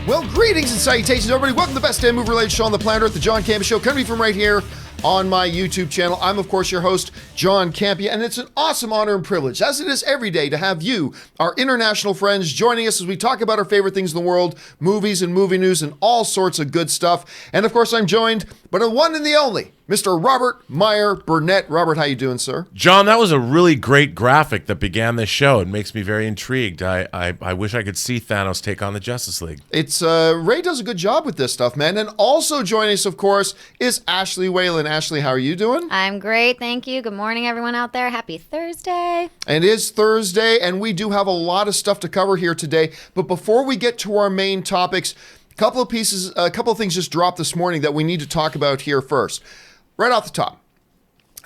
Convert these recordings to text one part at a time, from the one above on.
Well, greetings and salutations, everybody. Welcome to the best damn movie-related show on the planet Earth, the John Campea Show, coming from right here on my YouTube channel. I'm, of course, your host, John Campea, and it's an awesome honor and privilege, as it is every day, to have you, our international friends, joining us as we talk about our favorite things in the world, movies and movie news and all sorts of good stuff. And, of course, I'm joined by the one and the only, Mr. Robert Meyer Burnett. Robert, how you doing, sir? John, that was a really great graphic that began this show. It makes me very intrigued. I wish I could see Thanos take on the Justice League. It's Ray does a good job with this stuff, man. And also joining us, of course, is Ashley Whalen. Ashley, how are you doing? I'm great, thank you. Good morning, everyone out there. Happy Thursday. And it is Thursday, and we do have a lot of stuff to cover here today. But before we get to our main topics, a couple of things just dropped this morning that we need to talk about here first. Right off the top,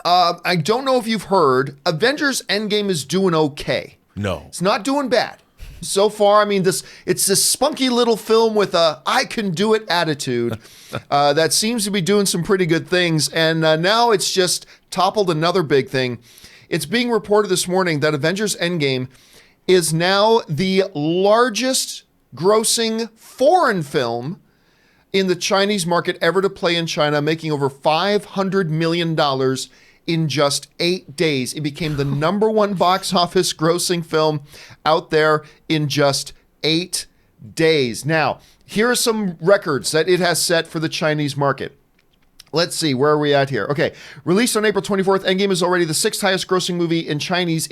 I don't know if you've heard, Avengers Endgame is doing okay. No. It's not doing bad. So far, I mean, it's this spunky little film with a I can do it attitude that seems to be doing some pretty good things. And now it's just toppled another big thing. It's being reported this morning that Avengers Endgame is now the largest grossing foreign film in the Chinese market ever to play in China, making over $500 million in just 8 days. It became the number one box office grossing film out there in just 8 days. Now, here are some records that it has set for the Chinese market. Let's see, where are we at here? Okay, released on April 24th, Endgame is already the sixth highest grossing movie in Chinese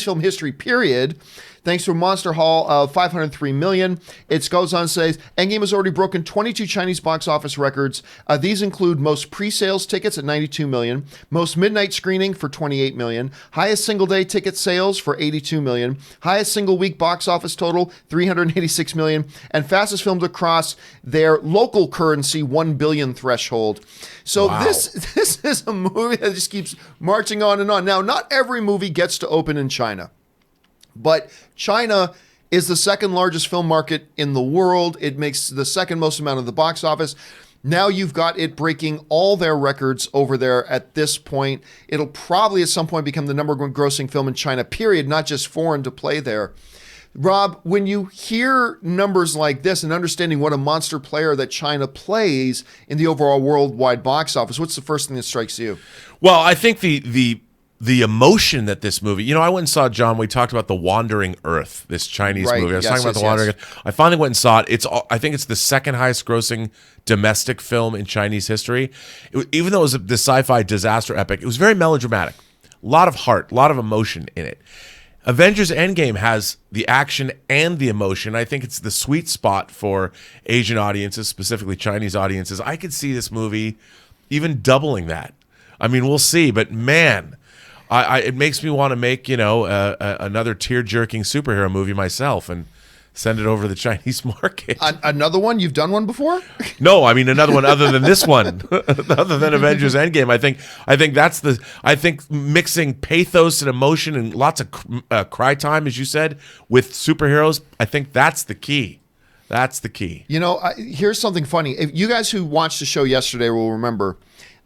film history, period, thanks to a monster haul of $503 million. It goes on to say, Endgame has already broken 22 Chinese box office records. These include most pre-sales tickets at $92 million, most midnight screening for $28 million, highest single-day ticket sales for $82 million, highest single-week box office total, $386 million, and fastest film to cross their local currency $1 billion threshold. So wow. This is a movie that just keeps marching on and on. Now, not every movie gets to open in China, but China is the second largest film market in the world. It makes the second most amount of the box office. Now you've got it breaking all their records over there at this point. It'll probably at some point become the number one grossing film in China, period, not just foreign to play there. Rob, when you hear numbers like this and understanding what a monster player that China plays in the overall worldwide box office, what's the first thing that strikes you? Well, I think the emotion that this movie, I went and saw, John, we talked about The Wandering Earth, this Chinese movie. I was talking about The Wandering Earth. I finally went and saw it. I think it's the second highest grossing domestic film in Chinese history. Even though it was the sci-fi disaster epic, it was very melodramatic. A lot of heart, a lot of emotion in it. Avengers Endgame has the action and the emotion. I think it's the sweet spot for Asian audiences, specifically Chinese audiences. I could see this movie even doubling that. I mean, we'll see, but man, it makes me want to make, another tear-jerking superhero movie myself and send it over to the Chinese market. Another one? You've done one before? No, I mean another one other than this one, other than Avengers Endgame. I think mixing pathos and emotion and lots of cry time, as you said, with superheroes. I think that's the key. That's the key. Here's something funny. If you guys who watched the show yesterday will remember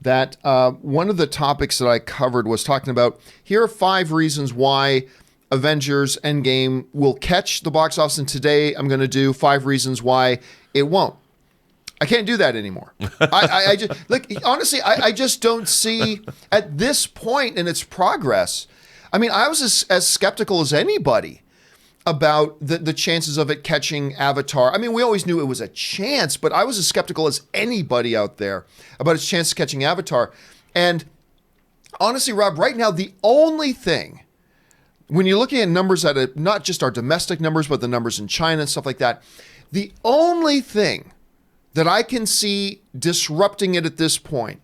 that one of the topics that I covered was talking about, here are 5 reasons why Avengers Endgame will catch the box office, and today I'm going to do 5 reasons why it won't. I can't do that anymore. I just honestly, I just don't see at this point in its progress. I mean, I was as skeptical as anybody about the chances of it catching Avatar. I mean, we always knew it was a chance, but I was as skeptical as anybody out there about its chance of catching Avatar. And honestly, Rob, right now, the only thing, when you're looking at numbers that not just our domestic numbers, but the numbers in China and stuff like that, the only thing that I can see disrupting it at this point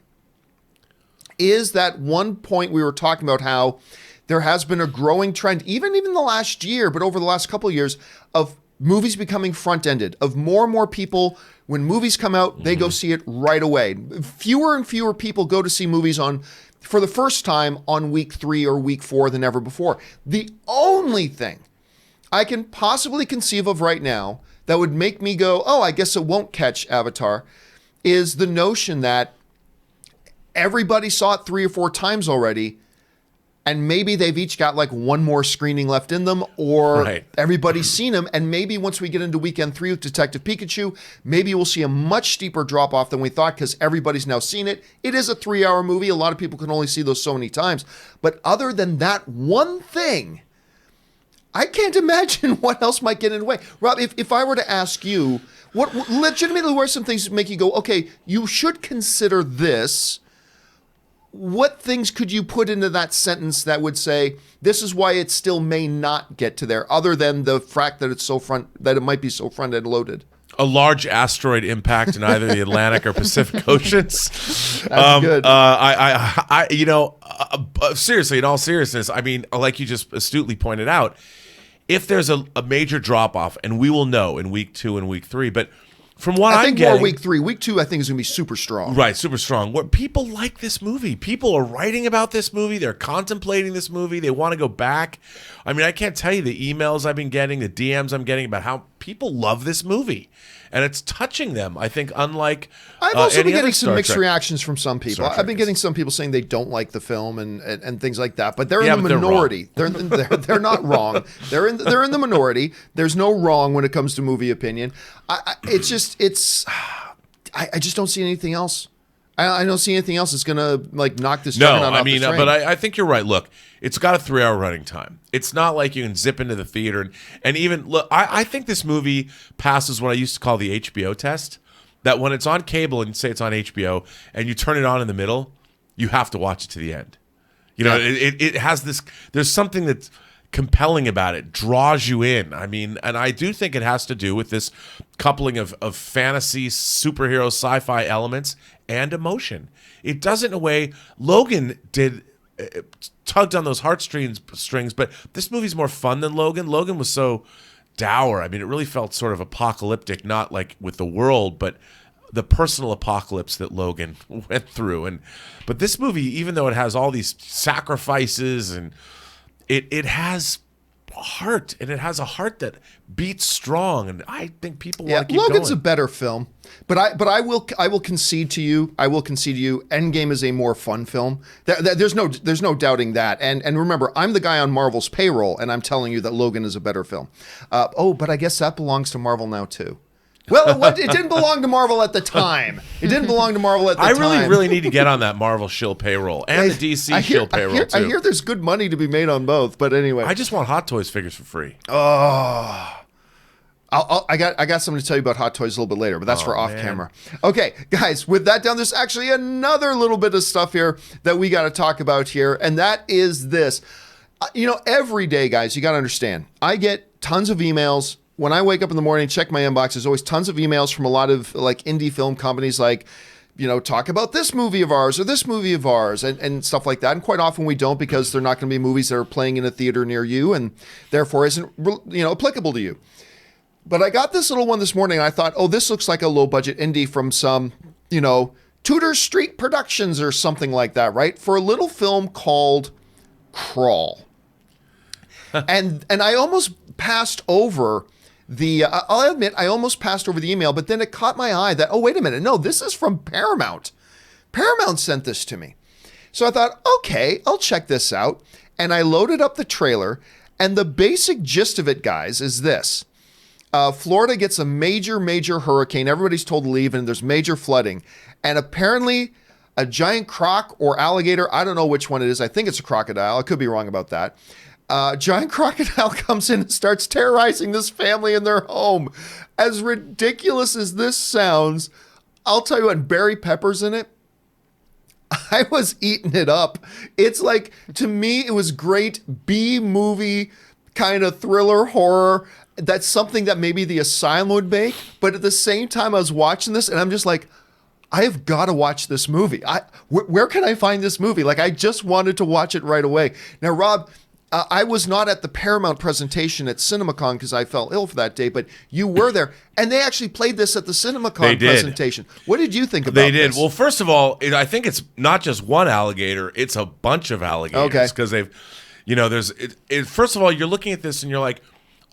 is that one point we were talking about how there has been a growing trend, even the last year, but over the last couple of years, of movies becoming front-ended, of more and more people, when movies come out, they go see it right away. Fewer and fewer people go to see movies for the first time on week 3 or week 4 than ever before. The only thing I can possibly conceive of right now that would make me go, oh, I guess it won't catch Avatar, is the notion that everybody saw it 3 or 4 times already. and maybe they've each got like one more screening left in them, or everybody's seen them. And maybe once we get into weekend 3 with Detective Pikachu, maybe we'll see a much steeper drop off than we thought because everybody's now seen it. It is a 3-hour movie. A lot of people can only see those so many times. But other than that one thing, I can't imagine what else might get in the way. Rob, if I were to ask you, what legitimately were some things that make you go, okay, you should consider this? What things could you put into that sentence that would say this is why it still may not get to there, other than the fact that it might be so front-end loaded? A large asteroid impact in either the Atlantic or Pacific Oceans. That's good. Seriously, in all seriousness, I mean, like you just astutely pointed out, if there's a major drop off, and we will know in week 2 and week 3, but from what I I'm think getting, more week 3. Week 2, I think, is going to be super strong. Right, super strong. What people like this movie. People are writing about this movie. They're contemplating this movie. They want to go back. I mean, I can't tell you the emails I've been getting, the DMs I'm getting about how people love this movie. And it's touching them, I think, unlike I've also been any getting other some Star mixed Trek. reactions from some people. Star Trek I've been getting some people saying they don't like the film and things like that. But they're Yeah, in the but they're minority. They're not wrong. They're in the minority. There's no wrong when it comes to movie opinion. I just don't see anything else. I don't see anything else that's gonna like knock this. No, juggernaut I off mean, the train. but I think you're right. Look, it's got a 3-hour running time. It's not like you can zip into the theater and even look. I think this movie passes what I used to call the HBO test. That when it's on cable and say it's on HBO and you turn it on in the middle, you have to watch it to the end. You know, it has this. There's something that's compelling about it, draws you in. I mean, and I do think it has to do with this coupling of fantasy, superhero, sci-fi elements and emotion. It does it in a way Logan did. Tugged on those heartstrings, but this movie's more fun than Logan. Logan was so dour. I mean, it really felt sort of apocalyptic, not like with the world, but the personal apocalypse that Logan went through. But this movie, even though it has all these sacrifices and it has heart, and it has a heart that beats strong, and I think people want to keep Logan's going. a better film, but I will concede to you. Endgame is a more fun film. There's no doubting that. And remember, I'm the guy on Marvel's payroll, and I'm telling you that Logan is a better film. But I guess that belongs to Marvel now too. Well, it didn't belong to Marvel at the time. I really need to get on that Marvel shill payroll and the DC shill payroll too. I hear there's good money to be made on both, but anyway. I just want Hot Toys figures for free. Oh. I got something to tell you about Hot Toys a little bit later, but that's for off camera. Okay, guys, with that down, there's actually another little bit of stuff here that we got to talk about here, and that is this. Every day, guys, you got to understand, I get tons of emails. When I wake up in the morning, check my inbox, there's always tons of emails from a lot of like indie film companies like, talk about this movie of ours or this movie of ours and stuff like that. And quite often we don't, because they're not going to be movies that are playing in a theater near you and therefore isn't, applicable to you. But I got this little one this morning and I thought, oh, this looks like a low budget indie from some, Tudor Street Productions or something like that, right? For a little film called Crawl. and I almost passed over I'll admit, I almost passed over the email, but then it caught my eye that, oh, wait a minute. No, this is from Paramount. Paramount sent this to me. So I thought, okay, I'll check this out. And I loaded up the trailer, and the basic gist of it, guys, is this. Florida gets a major, major hurricane. Everybody's told to leave, and there's major flooding. And apparently a giant croc or alligator, I don't know which one it is. I think it's a crocodile. I could be wrong about that. Giant crocodile comes in and starts terrorizing this family in their home. As ridiculous as this sounds, I'll tell you what, Barry Pepper's in it. I was eating it up. It's like, to me, it was great B-movie kind of thriller horror. That's something that maybe The Asylum would make. But at the same time, I was watching this and I'm just like, I have got to watch this movie. Where can I find this movie? Like, I just wanted to watch it right away. Now, Rob, I was not at the Paramount presentation at CinemaCon because I fell ill for that day, but you were there, and they actually played this at the CinemaCon presentation. What did you think about this? They did. Well, first of all, I think it's not just one alligator; it's a bunch of alligators because they've, first of all, you're looking at this and you're like,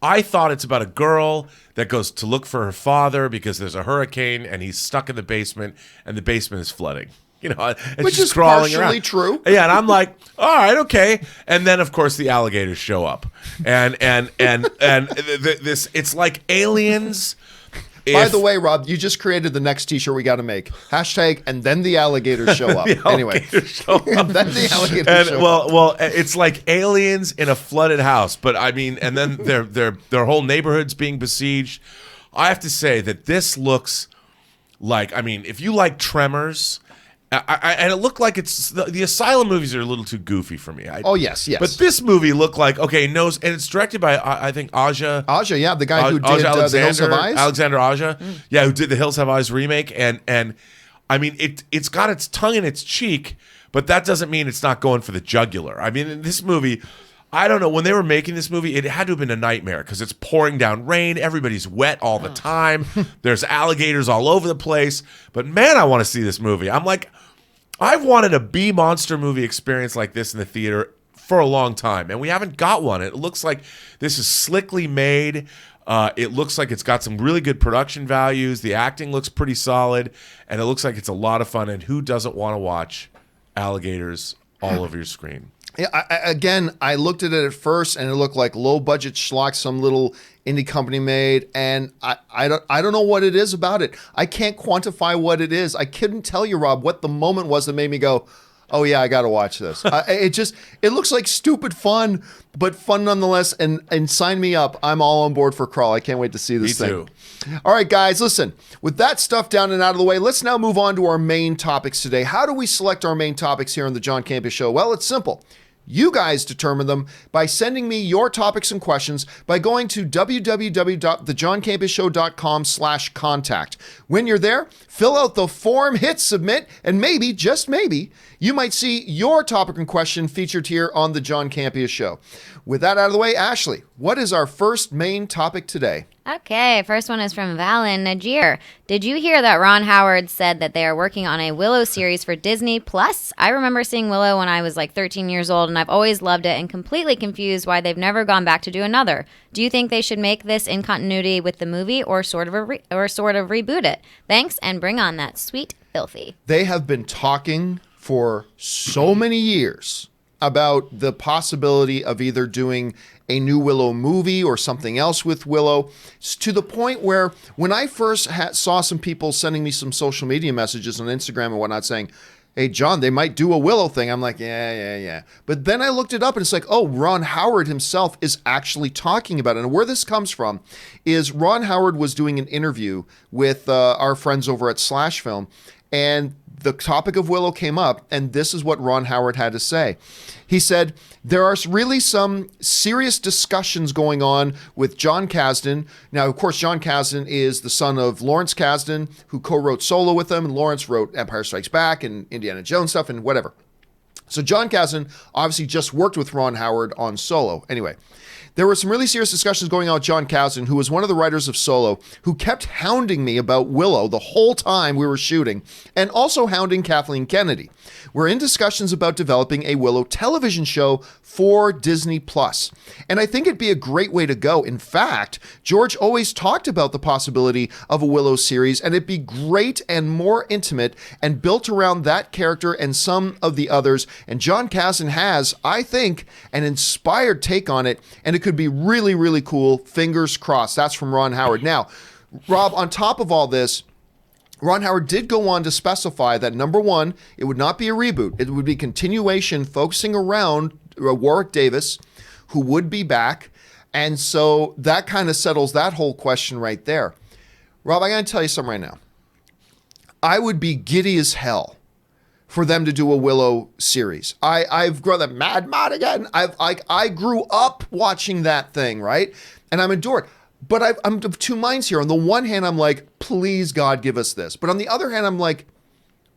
I thought it's about a girl that goes to look for her father because there's a hurricane and he's stuck in the basement and the basement is flooding. and Which she's is crawling partially around. true. Yeah, and I'm like, all right, okay. And then of course the alligators show up, and this it's like aliens. By the way, Rob, you just created the next T-shirt we got to make. Hashtag, and then the alligators show up. Anyway, then the alligators show up. Well, it's like aliens in a flooded house. But I mean, and then their whole neighborhood's being besieged. I have to say that this looks like, I mean, if you like Tremors, and it looked like it's the Asylum movies are a little too goofy for me. Yes. But this movie looked like, okay, and it's directed by I think Aja. Aja, yeah, the guy who did The Hills Have Eyes. Alexander Aja, yeah, who did the Hills Have Eyes remake, and I mean it's got its tongue in its cheek, but that doesn't mean it's not going for the jugular. I mean, in this movie, I don't know, when they were making this movie, it had to have been a nightmare because it's pouring down rain, everybody's wet all the time, there's alligators all over the place. But man, I want to see this movie. I'm like, I've wanted a B monster movie experience like this in the theater for a long time, and we haven't got one. It looks like this is slickly made. It looks like it's got some really good production values. The acting looks pretty solid, and it looks like it's a lot of fun. And who doesn't want to watch alligators all over your screen? Yeah, I looked at it at first, and it looked like low budget schlock some little indie company made, and I don't know what it is about it. I can't quantify what it is. I couldn't tell you, Rob, what the moment was that made me go, oh yeah, I got to watch this. It looks like stupid fun, but fun nonetheless. And sign me up. I'm all on board for Crawl. I can't wait to see this thing. Me too. All right, guys, listen. With that stuff down and out of the way, let's now move on to our main topics today. How do we select our main topics here on the John Campea Show? Well, it's simple. You guys determine them by sending me your topics and questions by going to www.thejohncampeashow.com/contact. When you're there, fill out the form, hit submit, and maybe, just maybe, you might see your topic and question featured here on the John Campea Show. With that out of the way, Ashley, what is our first main topic today? Okay, first one is from Valen Najir. Did you hear that Ron Howard said that they are working on a Willow series for Disney Plus? I remember seeing Willow when I was like 13 years old, and I've always loved it and completely confused why they've never gone back to do another. Do you think they should make this in continuity with the movie or sort of reboot it? Thanks, and bring on that sweet filthy. They have been talking for so many years about the possibility of either doing a new Willow movie or something else with Willow, to the point where when I first saw some people sending me some social media messages on Instagram and whatnot saying, hey, John, they might do a Willow thing. I'm like, yeah. But then I looked it up and it's like, oh, Ron Howard himself is actually talking about it. And where this comes from is Ron Howard was doing an interview with our friends over at Slash Film, and the topic of Willow came up, and this is what Ron Howard had to say. He said, there are really some serious discussions going on with John Kasdan. Now, of course, John Kasdan is the son of Lawrence Kasdan, who co-wrote Solo with him, and Lawrence wrote Empire Strikes Back and Indiana Jones stuff and whatever. So John Kasdan obviously just worked with Ron Howard on Solo. Anyway, there were some really serious discussions going on with John Kasdan, who was one of the writers of Solo, who kept hounding me about Willow the whole time we were shooting, and also hounding Kathleen Kennedy. We're in discussions about developing a Willow television show for Disney Plus, and I think it'd be a great way to go. In fact, George always talked about the possibility of a Willow series, and it'd be great and more intimate and built around that character and some of the others. And John Kasdan has, I think, an inspired take on it, and it could be really, really cool. Fingers crossed. That's from Ron Howard. Now, Rob, on top of all this, Ron Howard did go on to specify that, number one, it would not be a reboot. It would be continuation focusing around Warwick Davis, who would be back. And so that kind of settles that whole question right there. Rob, I got to tell you something right now. I would be giddy as hell for them to do a Willow series. I've grown that Mad Madigan. I grew up watching that thing, right? And I'm adored. But I'm of two minds here. On the one hand, I'm like, please, God, give us this. But on the other hand, I'm like,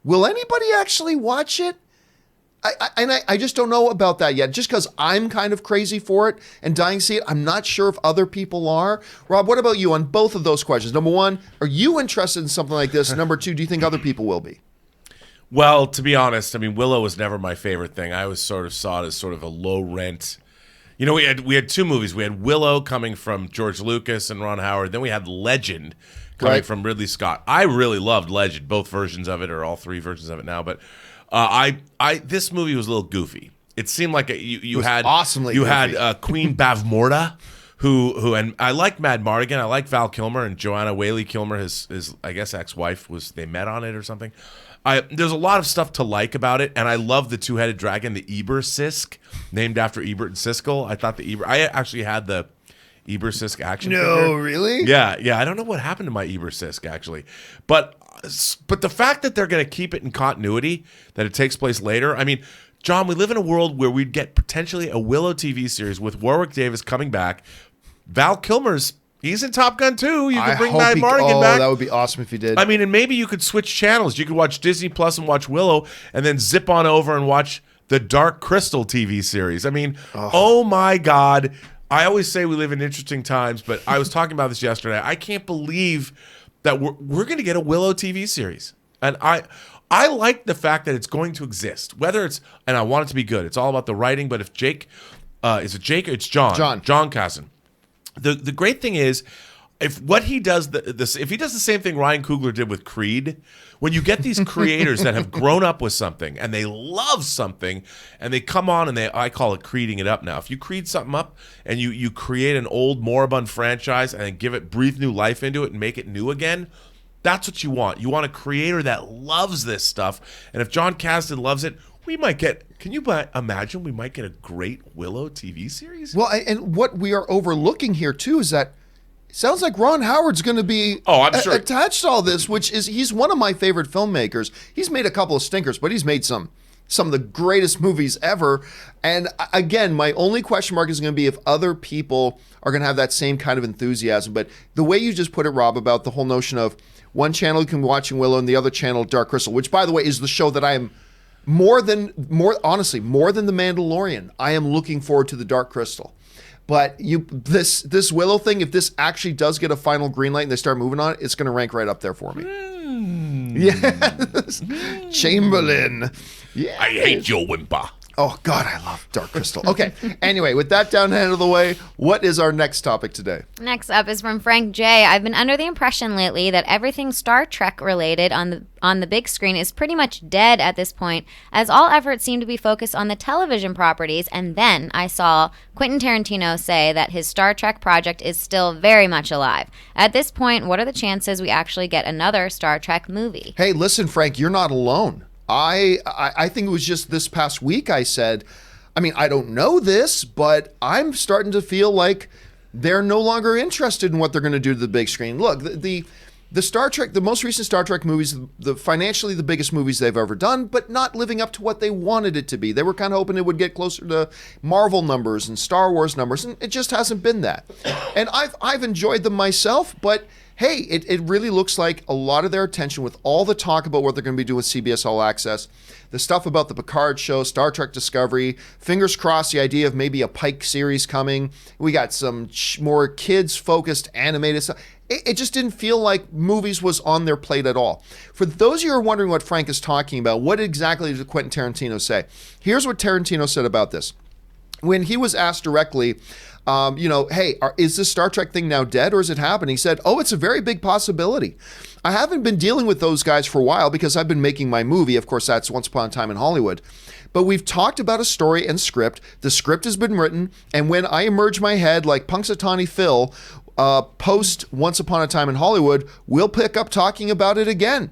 will anybody actually watch it? I just don't know about that yet. Just because I'm kind of crazy for it and dying to see it, I'm not sure if other people are. Rob, what about you on both of those questions? Number one, are you interested in something like this? Number two, do you think other people will be? Well, to be honest, I mean, Willow was never my favorite thing. I always sort of saw it as sort of a low rent, You know, we had two movies. We had Willow coming from George Lucas and Ron Howard. Then we had Legend coming from Ridley Scott. I really loved Legend, both versions of it, or all three versions of it now. But this movie was a little goofy. It seemed like you had Queen Bavmorda, who and I like Mad Mardigan. I like Val Kilmer and Joanna Whaley Kilmer. His I guess ex-wife they met on it or something. There's a lot of stuff to like about it, and I love the two-headed dragon, the Eber-Sisk, named after Ebert and Siskel. I thought I actually had the Eber-Sisk action figure. No, really? Yeah. I don't know what happened to my Eber-Sisk, actually. But the fact that they're going to keep it in continuity, that it takes place later, I mean, John, we live in a world where we'd get potentially a Willow TV series with Warwick Davis coming back. Val Kilmer's he's in Top Gun too. You could bring Mad Mardigan back. That would be awesome if he did. I mean, and maybe you could switch channels. You could watch Disney Plus and watch Willow, and then zip on over and watch the Dark Crystal TV series. I mean, oh my God. I always say we live in interesting times, but I was talking about this yesterday. I can't believe that we're going to get a Willow TV series. And I like the fact that it's going to exist. Whether it's, and I want it to be good. It's all about the writing, but if Jake, is it Jake? It's John. John Kasdan. The great thing is, if what he does, if he does the same thing Ryan Coogler did with Creed, when you get these creators that have grown up with something and they love something, and they come on and I call it creeding it up now. If you creed something up and you create an old moribund franchise and then breathe new life into it and make it new again, that's what you want. You want a creator that loves this stuff, and if John Kasdan loves it, we might get. Can you imagine? We might get a great Willow TV series. Well, and what we are overlooking here too is that it sounds like Ron Howard's going to be attached to all this, which is he's one of my favorite filmmakers. He's made a couple of stinkers, but he's made some of the greatest movies ever. And again, my only question mark is going to be if other people are going to have that same kind of enthusiasm. But the way you just put it, Rob, about the whole notion of one channel you can be watching Willow and the other channel Dark Crystal, which by the way is the show that I am. Honestly, more than The Mandalorian, I am looking forward to the Dark Crystal. But this Willow thing, if this actually does get a final green light and they start moving on it, it's going to rank right up there for me. Yes. Chamberlain. Yeah. I hate your whimper. Oh, God, I love Dark Crystal. Okay, anyway, with that down out of the way, what is our next topic today? Next up is from Frank J. I've been under the impression lately that everything Star Trek related on the big screen is pretty much dead at this point, as all efforts seem to be focused on the television properties, and then I saw Quentin Tarantino say that his Star Trek project is still very much alive. At this point, what are the chances we actually get another Star Trek movie? Hey, listen, Frank, you're not alone. I think it was just this past week I said, I mean, I don't know this, but I'm starting to feel like they're no longer interested in what they're going to do to the big screen. Look, the Star Trek, the most recent Star Trek movies, financially the biggest movies they've ever done, but not living up to what they wanted it to be. They were kind of hoping it would get closer to Marvel numbers and Star Wars numbers, and it just hasn't been that. And I've enjoyed them myself, but hey, it really looks like a lot of their attention with all the talk about what they're going to be doing with CBS All Access, the stuff about the Picard show, Star Trek Discovery, fingers crossed the idea of maybe a Pike series coming. We got some more kids-focused animated stuff. It just didn't feel like movies was on their plate at all. For those of you who are wondering what Frank is talking about, what exactly did Quentin Tarantino say? Here's what Tarantino said about this. When he was asked directly, hey, is this Star Trek thing now dead or is it happening? He said, it's a very big possibility. I haven't been dealing with those guys for a while because I've been making my movie. Of course, that's Once Upon a Time in Hollywood. But we've talked about a story and script. The script has been written. And when I emerge my head like Punxsutawney Phil, post Once Upon a Time in Hollywood, we'll pick up talking about it again.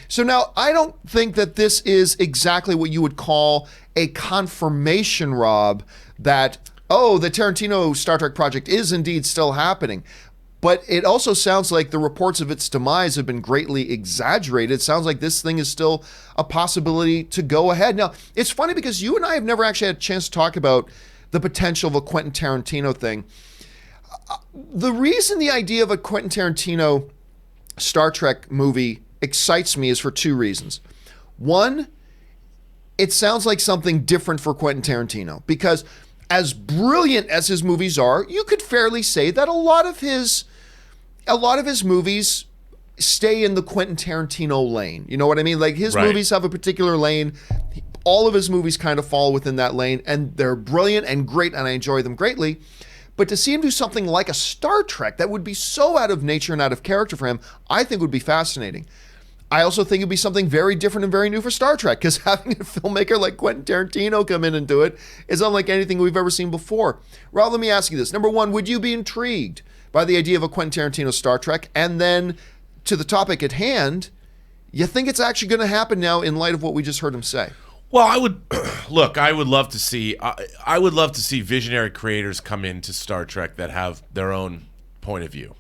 So now I don't think that this is exactly what you would call a confirmation, Rob, that the Tarantino Star Trek project is indeed still happening. But it also sounds like the reports of its demise have been greatly exaggerated. It sounds like this thing is still a possibility to go ahead. Now, it's funny because you and I have never actually had a chance to talk about the potential of a Quentin Tarantino thing. The reason the idea of a Quentin Tarantino Star Trek movie excites me is for two reasons. One, it sounds like something different for Quentin Tarantino because as brilliant as his movies are, you could fairly say that a lot of his movies stay in the Quentin Tarantino lane. You know what I mean? Like his movies have a particular lane. all of his movies kind of fall within that lane, and they're brilliant and great, and I enjoy them greatly. But to see him do something like a Star Trek that would be so out of nature and out of character for him, I think would be fascinating. I also think it'd be something very different and very new for Star Trek, because having a filmmaker like Quentin Tarantino come in and do it is unlike anything we've ever seen before. Rob, let me ask you this. Number one, would you be intrigued by the idea of a Quentin Tarantino Star Trek? And then to the topic at hand, you think it's actually going to happen now in light of what we just heard him say? Well, I would look. I would love to see. I would love to see visionary creators come into Star Trek that have their own point of view,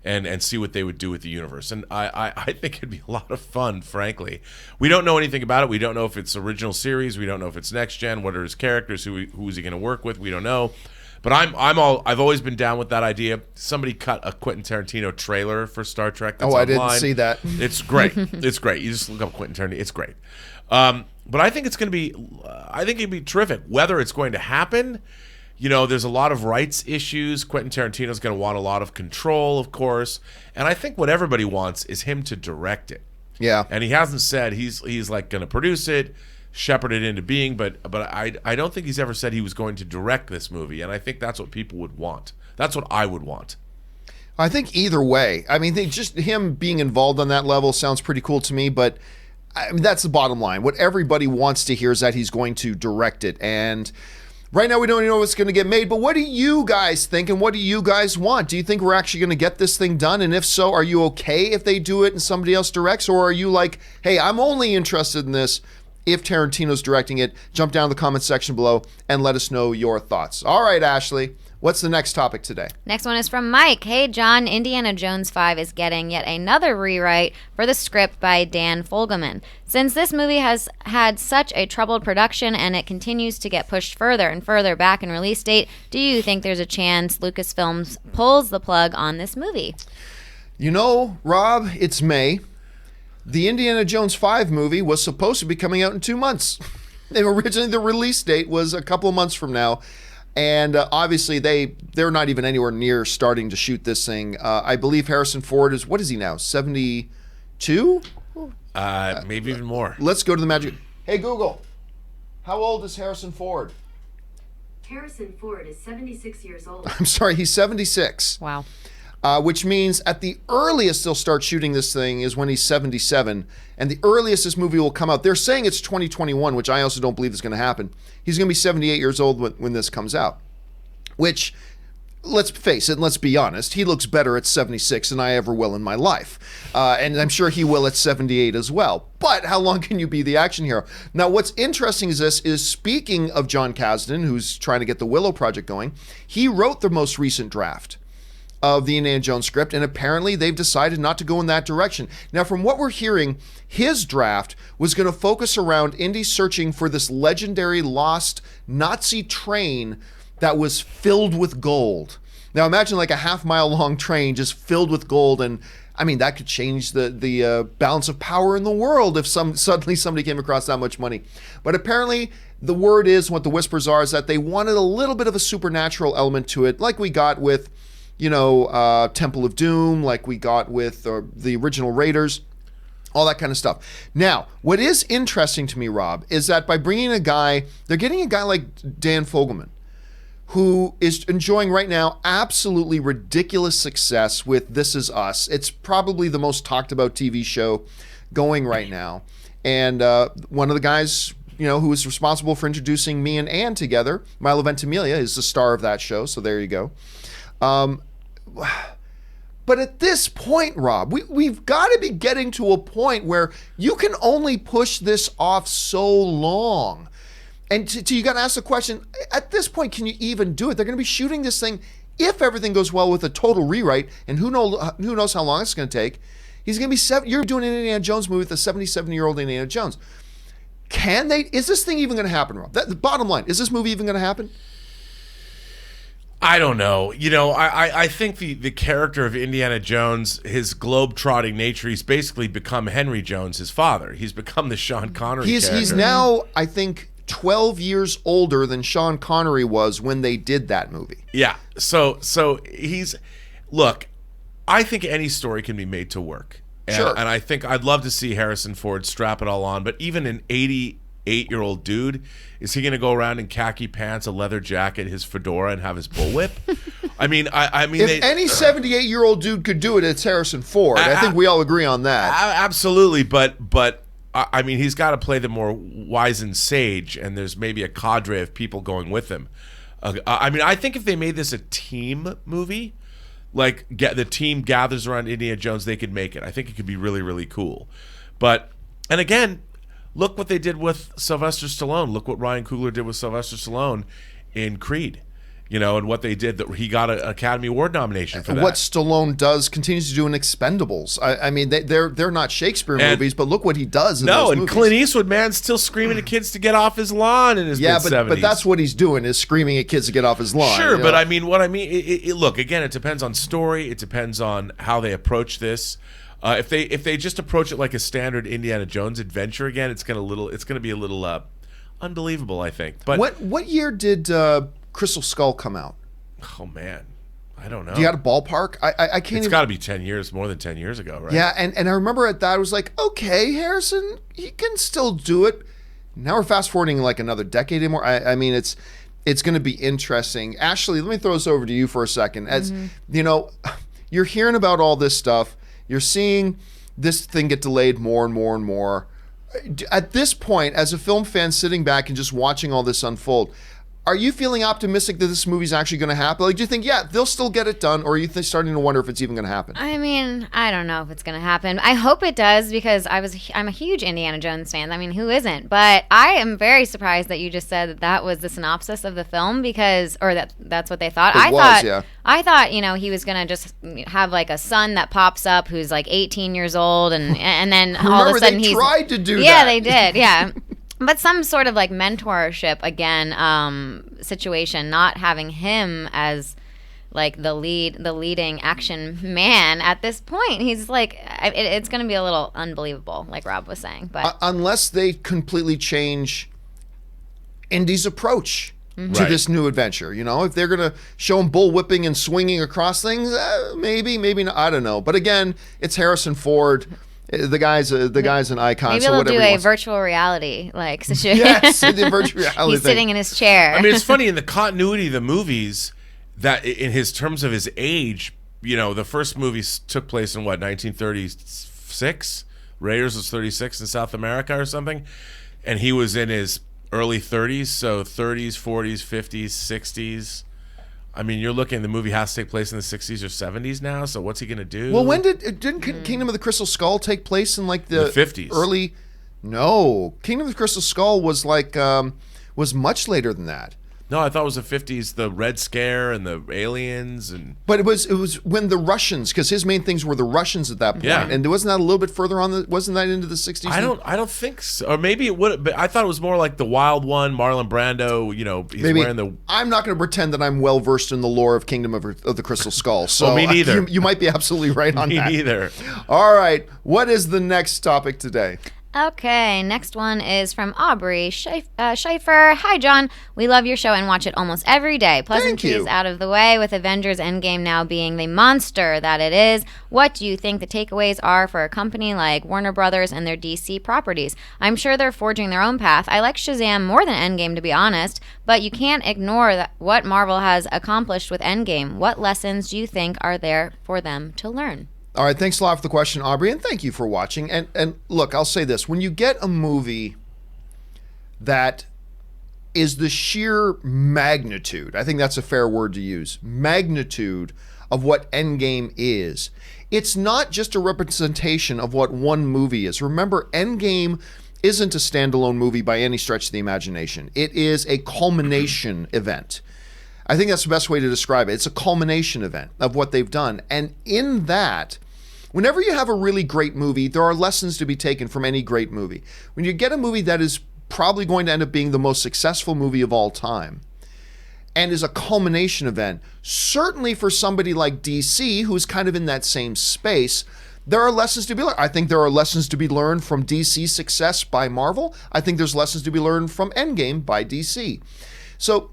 and see what they would do with the universe. And I think it'd be a lot of fun. Frankly, we don't know anything about it. We don't know if it's original series. We don't know if it's next gen. What are his characters? Who's he going to work with? We don't know. But I've always been down with that idea. Somebody cut a Quentin Tarantino trailer for Star Trek. That's I online. didn't see that. It's great. It's great. You just look up Quentin Tarantino. It's great. But I think it's going to be. I think it'd be terrific. Whether it's going to happen, there's a lot of rights issues. Quentin Tarantino's going to want a lot of control, of course. And I think what everybody wants is him to direct it. Yeah. And he hasn't said he's like going to produce it, shepherd it into being, but I don't think he's ever said he was going to direct this movie, and I think that's what people would want. That's what I would want. I think either way. I mean, just him being involved on that level sounds pretty cool to me, but I mean, that's the bottom line. What everybody wants to hear is that he's going to direct it, and right now we don't even know what's going to get made, but what do you guys think, and what do you guys want? Do you think we're actually going to get this thing done? And if so, are you okay if they do it and somebody else directs, or are you like, hey, I'm only interested in this if Tarantino's directing it? Jump down in the comments section below and let us know your thoughts. All right, Ashley, what's the next topic today? Next one is from Mike. Hey, John, Indiana Jones 5 is getting yet another rewrite for the script by Dan Fogelman. Since this movie has had such a troubled production and it continues to get pushed further and further back in release date, do you think there's a chance Lucasfilms pulls the plug on this movie? Rob, it's May. The Indiana Jones 5 movie was supposed to be coming out in 2 months. Originally, the release date was a couple of months from now. And obviously, they're not even anywhere near starting to shoot this thing. I believe Harrison Ford is, what is he now, 72? Maybe even more. Let's go to the magic. Hey, Google, how old is Harrison Ford? Harrison Ford is 76 years old. I'm sorry, he's 76. Wow. Which means at the earliest they'll start shooting this thing is when he's 77. And the earliest this movie will come out, they're saying it's 2021, which I also don't believe is going to happen. He's going to be 78 years old when this comes out. Which, let's face it, and let's be honest, he looks better at 76 than I ever will in my life. And I'm sure he will at 78 as well. But how long can you be the action hero? Now, what's interesting is speaking of John Kasdan, who's trying to get the Willow project going, he wrote the most recent draft of the Indiana Jones script, and apparently they've decided not to go in that direction. Now, from what we're hearing, his draft was going to focus around Indy searching for this legendary lost Nazi train that was filled with gold. Now, imagine like a half-mile long train just filled with gold, and I mean, that could change the balance of power in the world if suddenly somebody came across that much money. But apparently, the word is, what the whispers are, is that they wanted a little bit of a supernatural element to it, like we got with Temple of Doom, like we got with the original Raiders, all that kind of stuff. Now, what is interesting to me, Rob, is that by bringing they're getting a guy like Dan Fogelman, who is enjoying right now absolutely ridiculous success with This Is Us. It's probably the most talked about TV show going right now. And one of the guys, who is responsible for introducing me and Ann together, Milo Ventimiglia, is the star of that show. So there you go. But at this point, Rob, we've got to be getting to a point where you can only push this off so long. And you got to ask the question, at this point, can you even do it? They're going to be shooting this thing, if everything goes well, with a total rewrite, and who knows how long it's going to take. He's going to be you're doing an Indiana Jones movie with a 77-year-old Indiana Jones. Is this thing even going to happen, Rob? The bottom line, is this movie even going to happen? I don't know. I think the character of Indiana Jones, his globe-trotting nature, he's basically become Henry Jones, his father. He's become the Sean Connery character. He's now, I think, 12 years older than Sean Connery was when they did that movie. Yeah. So look, I think any story can be made to work. Sure. And I think I'd love to see Harrison Ford strap it all on, but even an 80 78-year-old dude. Is he going to go around in khaki pants, a leather jacket, his fedora, and have his bullwhip? I mean, if any 78-year-old dude could do it, it's Harrison Ford. I think we all agree on that. Absolutely, but I mean, he's got to play the more wise and sage, and there's maybe a cadre of people going with him. I mean, I think if they made this a team movie, like the team gathers around Indiana Jones, they could make it. I think it could be really, really cool. And again, look what they did with Sylvester Stallone. Look what Ryan Coogler did with Sylvester Stallone in Creed. And what they did, that he got an Academy Award nomination for that. What Stallone continues to do in Expendables. I mean, they're not Shakespeare movies, but look what he does in those movies. Clint Eastwood, man, still screaming at kids to get off his lawn in his mid-70s. But that's what he's doing, is screaming at kids to get off his lawn. Sure, but I mean, look, again, it depends on story. It depends on how they approach this. If they just approach it like a standard Indiana Jones adventure, again, it's gonna be a little unbelievable, I think. But what year did Crystal Skull come out? Oh man, I don't know. Do you got a ballpark? I can't. It's got to be 10 years, more than 10 years ago, right? Yeah, and I remember at that I was like, okay, Harrison, he can still do it. Now we're fast forwarding like another decade anymore. I mean, it's going to be interesting. Ashley, let me throw this over to you for a second. As you're hearing about all this stuff, you're seeing this thing get delayed more and more and more. At this point, as a film fan sitting back and just watching all this unfold, are you feeling optimistic that this movie's actually going to happen? Like, do you think, they'll still get it done, or are you starting to wonder if it's even going to happen? I mean, I don't know if it's going to happen. I hope it does, because I'm a huge Indiana Jones fan. I mean, who isn't? But I am very surprised that you just said that was the synopsis of the film, that's what they thought. I thought, he was going to just have like a son that pops up who's like 18 years old, and then all of a sudden they tried to do that. Yeah, they did. Yeah. But some sort of like mentorship again situation, not having him as like the leading action man at this point. He's like, it's going to be a little unbelievable, like Rob was saying. But unless they completely change Indy's approach to this new adventure, if they're going to show him bullwhipping and swinging across things, maybe not. I don't know. But again, it's Harrison Ford. The guy's an icon. Maybe so they'll whatever do a virtual reality like situation. Yes, the virtual reality. He's sitting in his chair. I mean, it's funny in the continuity of the movies that, in his terms of his age, the first movies took place in 1936. Raiders was 36 in South America or something, and he was in his early 30s, so 30s, 40s, 50s, 60s. I mean, you're looking, the movie has to take place in the 60s or 70s now, so what's he going to do? Well, when didn't Kingdom of the Crystal Skull take place in like the 50s? No, Kingdom of the Crystal Skull was like was much later than that. No, I thought it was the 50s, the Red Scare and the aliens But it was when the Russians, because his main things were the Russians at that point. Yeah. And wasn't that a little bit further on wasn't that into the 60s? I don't think so. Or maybe it would, but I thought it was more like the Wild One, Marlon Brando, he's wearing the... I'm not going to pretend that I'm well versed in the lore of Kingdom of the Crystal Skull. So me neither. You might be absolutely right on that. Me neither. All right. What is the next topic today? Okay, next one is from Aubrey Schaefer. Hi, John. We love your show and watch it almost every day. Pleasantries out of the way, with Avengers Endgame now being the monster that it is. What do you think the takeaways are for a company like Warner Brothers and their DC properties? I'm sure they're forging their own path. I like Shazam more than Endgame, to be honest, but you can't ignore what Marvel has accomplished with Endgame. What lessons do you think are there for them to learn? All right, thanks a lot for the question, Aubrey, and thank you for watching. And look, I'll say this. When you get a movie that is the sheer magnitude, I think that's a fair word to use, magnitude of what Endgame is, it's not just a representation of what one movie is. Remember, Endgame isn't a standalone movie by any stretch of the imagination. It is a culmination event. I think that's the best way to describe it. It's a culmination event of what they've done. And in that, whenever you have a really great movie, there are lessons to be taken from any great movie. When you get a movie that is probably going to end up being the most successful movie of all time and is a culmination event, certainly for somebody like DC, who's kind of in that same space, there are lessons to be learned. I think there are lessons to be learned from DC's success by Marvel. I think there's lessons to be learned from Endgame by DC. So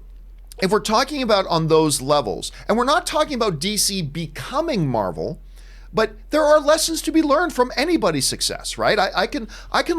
if we're talking about on those levels, and we're not talking about DC becoming Marvel, But there are lessons to be learned from anybody's success, right? I can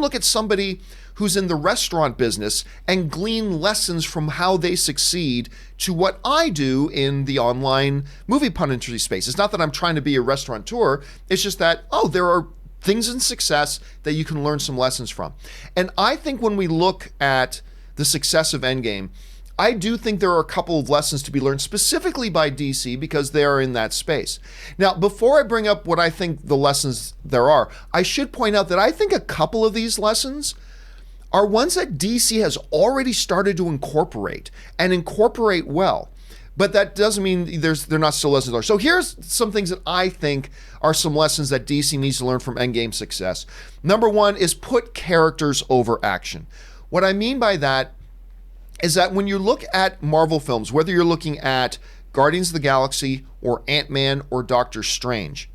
look at somebody who's in the restaurant business and glean lessons from how they succeed to what I do in the online movie punditry space. It's not that I'm trying to be a restaurateur. It's just that, there are things in success that you can learn some lessons from. And I think when we look at the success of Endgame, I do think there are a couple of lessons to be learned specifically by DC because they are in that space. Now, before I bring up what I think the lessons there are, I should point out that I think a couple of these lessons are ones that DC has already started to incorporate and incorporate well. But that doesn't mean they're not still lessons learned. So here's some things that I think are some lessons that DC needs to learn from Endgame success. Number one is put characters over action. What I mean by that is that when you look at Marvel films, whether you're looking at Guardians of the Galaxy or Ant-Man or Doctor Strange,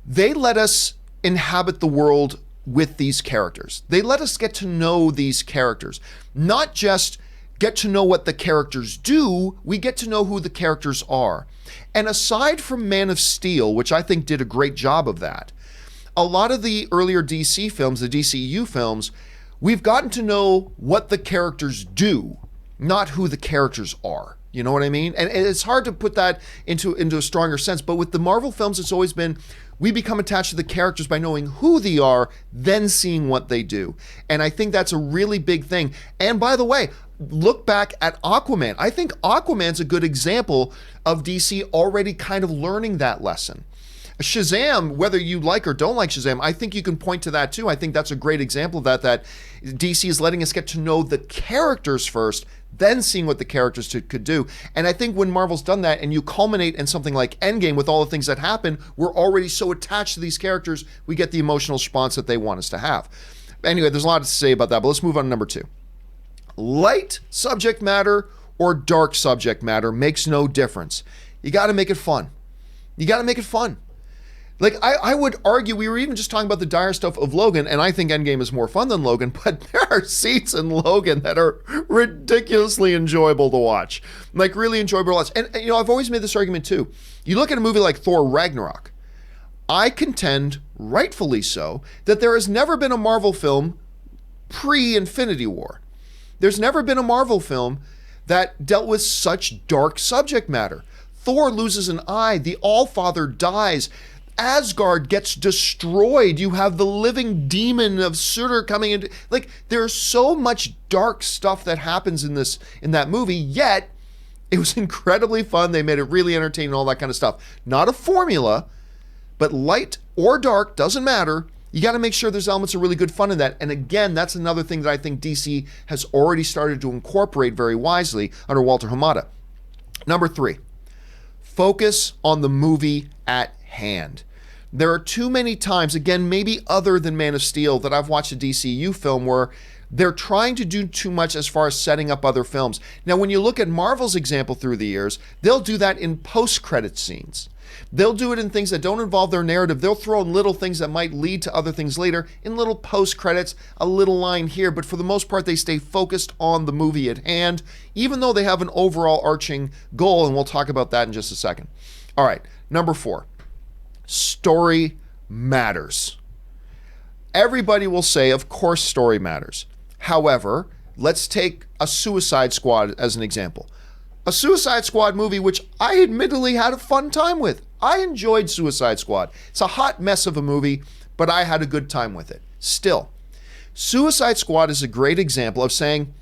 they let us inhabit the world with these characters. They let us get to know these characters, not just get to know what the characters do, we get to know who the characters are. And aside from Man of Steel, which I think did a great job of that, a lot of the earlier DC films, the DCU films, we've gotten to know what the characters do, not who the characters are. You know what I mean? And it's hard to put that into a stronger sense, but with the Marvel films, it's always been, we become attached to the characters by knowing who they are, then seeing what they do. And I think that's a really big thing. And by the way, look back at Aquaman. I think Aquaman's a good example of DC already kind of learning that lesson. Shazam, whether you like or don't like Shazam, I think you can point to that too. I think that's a great example of that DC is letting us get to know the characters first, then seeing what the characters could do. And I think when Marvel's done that and you culminate in something like Endgame with all the things that happen, we're already so attached to these characters, we get the emotional response that they want us to have. Anyway, there's a lot to say about that, but let's move on to number two. Light subject matter or dark subject matter makes no difference. You got to make it fun. You got to make it fun. Like, I would argue, we were even just talking about the dire stuff of Logan, and I think Endgame is more fun than Logan, but there are scenes in Logan that are ridiculously enjoyable to watch. Like, really enjoyable to watch. And, you know, I've always made this argument, too. You look at a movie like Thor Ragnarok, I contend, rightfully so, that there has never been a Marvel film pre-Infinity War. There's never been a Marvel film that dealt with such dark subject matter. Thor loses an eye, the All-Father dies, Asgard gets destroyed. You have the living demon of Surtur coming into, like, there's so much dark stuff that happens in that movie, yet it was incredibly fun. They made it really entertaining, all that kind of stuff. Not a formula, but light or dark, doesn't matter. You got to make sure there's elements of really good fun in that. And again, that's another thing that I think DC has already started to incorporate very wisely under Walter Hamada. Number three, focus on the movie at hand. There are too many times, again, maybe other than Man of Steel, that I've watched a DCU film where they're trying to do too much as far as setting up other films. Now, when you look at Marvel's example through the years, they'll do that in post-credit scenes. They'll do it in things that don't involve their narrative. They'll throw in little things that might lead to other things later, in little post-credits, a little line here, but for the most part, they stay focused on the movie at hand, even though they have an overall arching goal, and we'll talk about that in just a second. All right, number four. Story matters. Everybody will say, of course, story matters. However, let's take a Suicide Squad as an example. A Suicide Squad movie, which I admittedly had a fun time with. I enjoyed Suicide Squad. It's a hot mess of a movie, but I had a good time with it. Still, Suicide Squad is a great example of saying,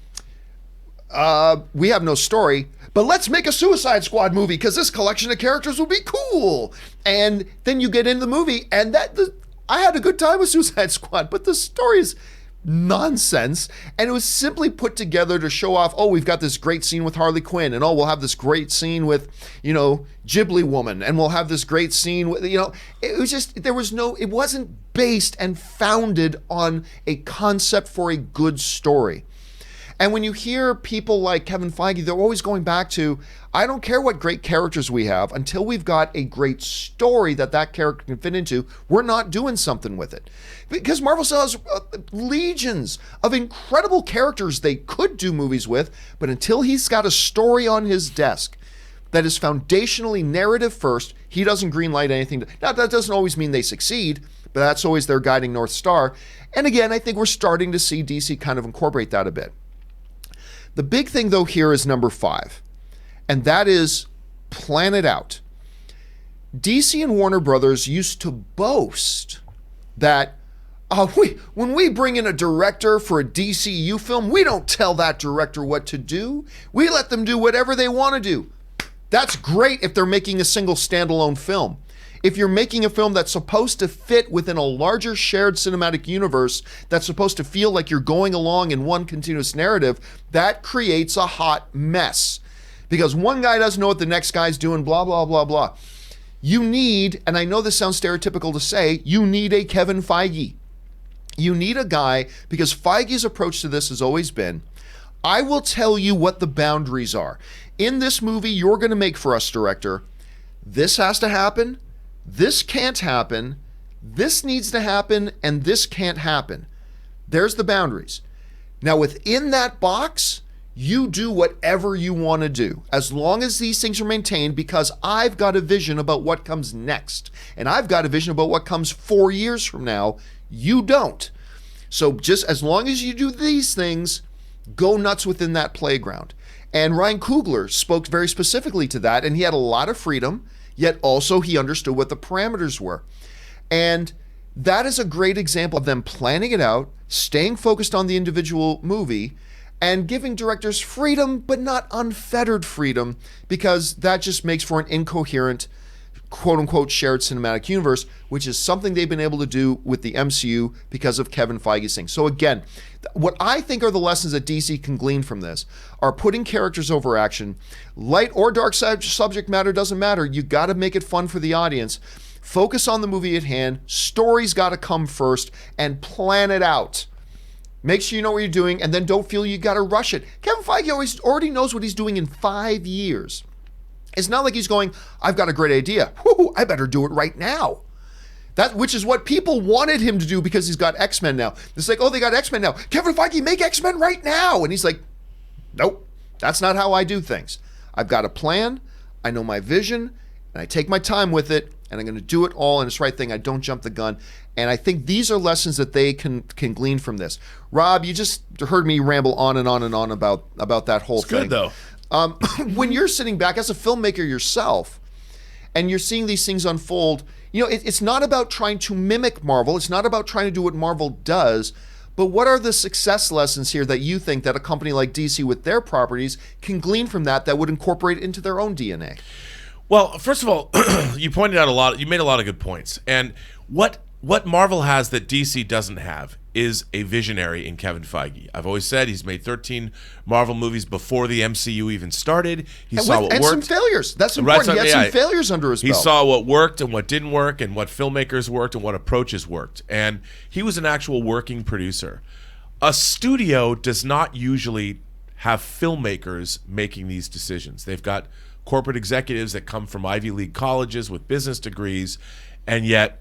we have no story, but let's make a Suicide Squad movie because this collection of characters will be cool. And then you get into the movie, and I had a good time with Suicide Squad, but the story is nonsense. And it was simply put together to show off, oh, we've got this great scene with Harley Quinn, and oh, we'll have this great scene with, you know, Ghibli Woman, and we'll have this great scene with, you know, it was just, it wasn't based and founded on a concept for a good story. And when you hear people like Kevin Feige, they're always going back to, I don't care what great characters we have, until we've got a great story that character can fit into, we're not doing something with it. Because Marvel still has legions of incredible characters they could do movies with, but until he's got a story on his desk, that is foundationally narrative first. He doesn't greenlight anything. Now, that doesn't always mean they succeed, but that's always their guiding North Star. And again, I think we're starting to see DC kind of incorporate that a bit. The big thing, though, here is number 5, and that is plan it out. DC and Warner Brothers used to boast that when we bring in a director for a DCU film, we don't tell that director what to do. We let them do whatever they want to do. That's great if they're making a single standalone film. If you're making a film that's supposed to fit within a larger shared cinematic universe, that's supposed to feel like you're going along in one continuous narrative, that creates a hot mess. Because one guy doesn't know what the next guy's doing, blah, blah, blah, blah. You need, and I know this sounds stereotypical to say, you need a Kevin Feige. You need a guy, because Feige's approach to this has always been, I will tell you what the boundaries are. In this movie you're going to make for us, director, this has to happen, this can't happen, this needs to happen, and this can't happen. There's the boundaries. Now within that box, you do whatever you want to do, as long as these things are maintained, because I've got a vision about what comes next. And I've got a vision about what comes 4 years from now. You don't. So just as long as you do these things, go nuts within that playground. And Ryan Coogler spoke very specifically to that, and he had a lot of freedom, yet also he understood what the parameters were. And that is a great example of them planning it out, staying focused on the individual movie, and giving directors freedom, but not unfettered freedom, because that just makes for an incoherent, quote-unquote, shared cinematic universe, which is something they've been able to do with the MCU because of Kevin Feige's thing. So again, what I think are the lessons that DC can glean from this are putting characters over action. Light or dark subject matter doesn't matter. You got to make it fun for the audience. Focus on the movie at hand. Story's got to come first, and plan it out. Make sure you know what you're doing, and then don't feel you got to rush it. Kevin Feige already knows what he's doing in 5 years. It's not like he's going, I've got a great idea. Whoo, I better do it right now. Which is what people wanted him to do, because he's got X-Men now. It's like, oh, they got X-Men now. Kevin Feige, make X-Men right now. And he's like, nope, that's not how I do things. I've got a plan. I know my vision, and I take my time with it, and I'm going to do it all, and it's the right thing. I don't jump the gun. And I think these are lessons that they can glean from this. Rob, you just heard me ramble on and on and on about that whole thing. It's good, though. When you're sitting back as a filmmaker yourself, and you're seeing these things unfold, it's not about trying to mimic Marvel. It's not about trying to do what Marvel does. But what are the success lessons here that you think that a company like DC with their properties can glean from that would incorporate into their own DNA? Well, first of all, you pointed out you made a lot of good points. And what Marvel has that DC doesn't have is a visionary in Kevin Feige. I've always said he's made 13 Marvel movies before the MCU even started. He saw what worked. And some failures. That's important. He had some failures under his belt. He saw what worked and what didn't work, and what filmmakers worked and what approaches worked. And he was an actual working producer. A studio does not usually have filmmakers making these decisions. They've got corporate executives that come from Ivy League colleges with business degrees, and yet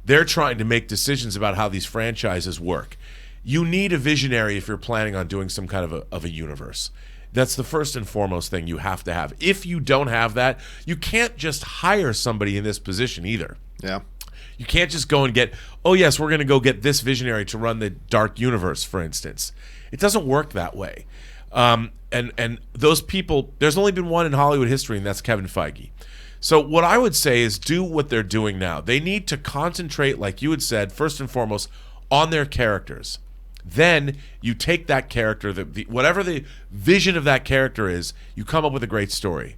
they're trying to make decisions about how these franchises work. You need a visionary if you're planning on doing some kind of a universe. That's the first and foremost thing you have to have. If you don't have that, you can't just hire somebody in this position either. Yeah. You can't just go and get, oh yes, we're going to go get this visionary to run the Dark Universe, for instance. It doesn't work that way. And those people, there's only been one in Hollywood history, and that's Kevin Feige. So what I would say is do what they're doing now. They need to concentrate, like you had said, first and foremost, on their characters. Then you take that character, whatever the vision of that character is, you come up with a great story.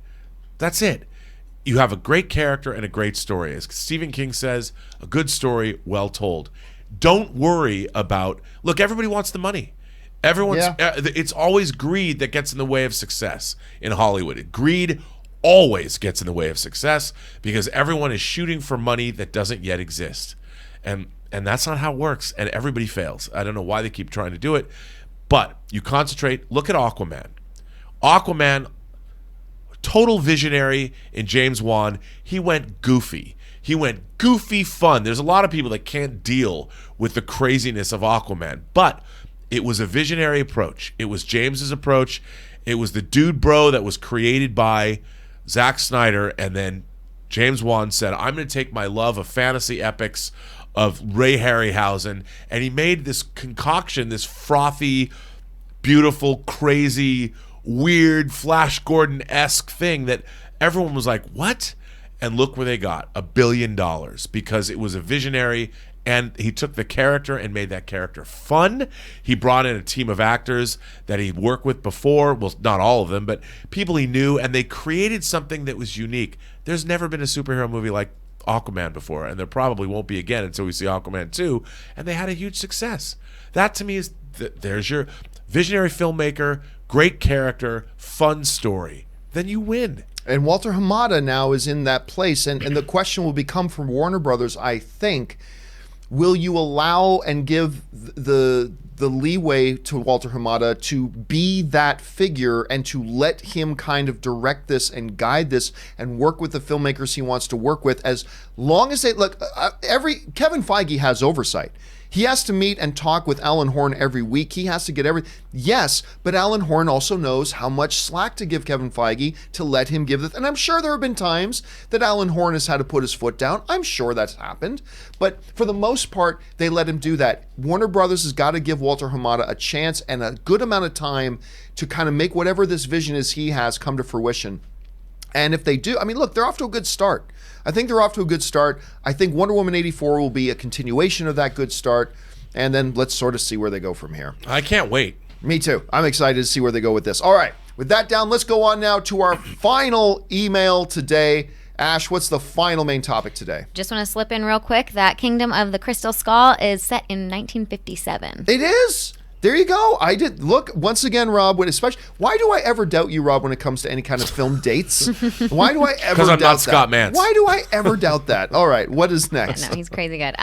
That's it. You have a great character and a great story. As Stephen King says, a good story well told. Don't worry about, look, everybody wants the money. It's always greed that gets in the way of success in Hollywood. Greed always gets in the way of success because everyone is shooting for money that doesn't yet exist. And that's not how it works, and everybody fails. I don't know why they keep trying to do it, but you concentrate. Look at Aquaman. Aquaman, total visionary in James Wan. He went goofy. He went goofy fun. There's a lot of people that can't deal with the craziness of Aquaman, but it was a visionary approach. It was James's approach. It was the dude bro that was created by Zack Snyder and then James Wan said, I'm going to take my love of fantasy epics of Ray Harryhausen, and he made this concoction, this frothy, beautiful, crazy, weird, Flash Gordon-esque thing that everyone was like, what? And look where they got, $1 billion, because it was a visionary, and he took the character and made that character fun. He brought in a team of actors that he'd worked with before, well, not all of them, but people he knew, and they created something that was unique. There's never been a superhero movie like Aquaman before, and there probably won't be again until we see Aquaman 2, and they had a huge success. That to me is, there's your visionary filmmaker, great character, fun story. Then you win. And Walter Hamada now is in that place, and the question will become from Warner Brothers, I think, will you allow and give the leeway to Walter Hamada to be that figure and to let him kind of direct this and guide this and work with the filmmakers he wants to work with, as long as they look, Kevin Feige has oversight. He has to meet and talk with Alan Horn every week. He has to get yes, but Alan Horn also knows how much slack to give Kevin Feige to let him give and I'm sure there have been times that Alan Horn has had to put his foot down. I'm sure that's happened. But for the most part, they let him do that. Warner Brothers has got to give Walter Hamada a chance and a good amount of time to kind of make whatever this vision is he has come to fruition. And if they do, I mean, look, they're off to a good start. I think they're off to a good start. I think Wonder Woman 84 will be a continuation of that good start. And then let's sort of see where they go from here. I can't wait. Me too. I'm excited to see where they go with this. All right. With that down, let's go on now to our final email today. Ash, what's the final main topic today? Just want to slip in real quick that Kingdom of the Crystal Skull is set in 1957. It is? There you go. I did look once again, Rob. Especially, why do I ever doubt you, Rob, when it comes to any kind of film dates? Why do I ever? Because I'm doubt not Scott that? Mantz. Why do I ever doubt that? All right, what is next? No, he's crazy good.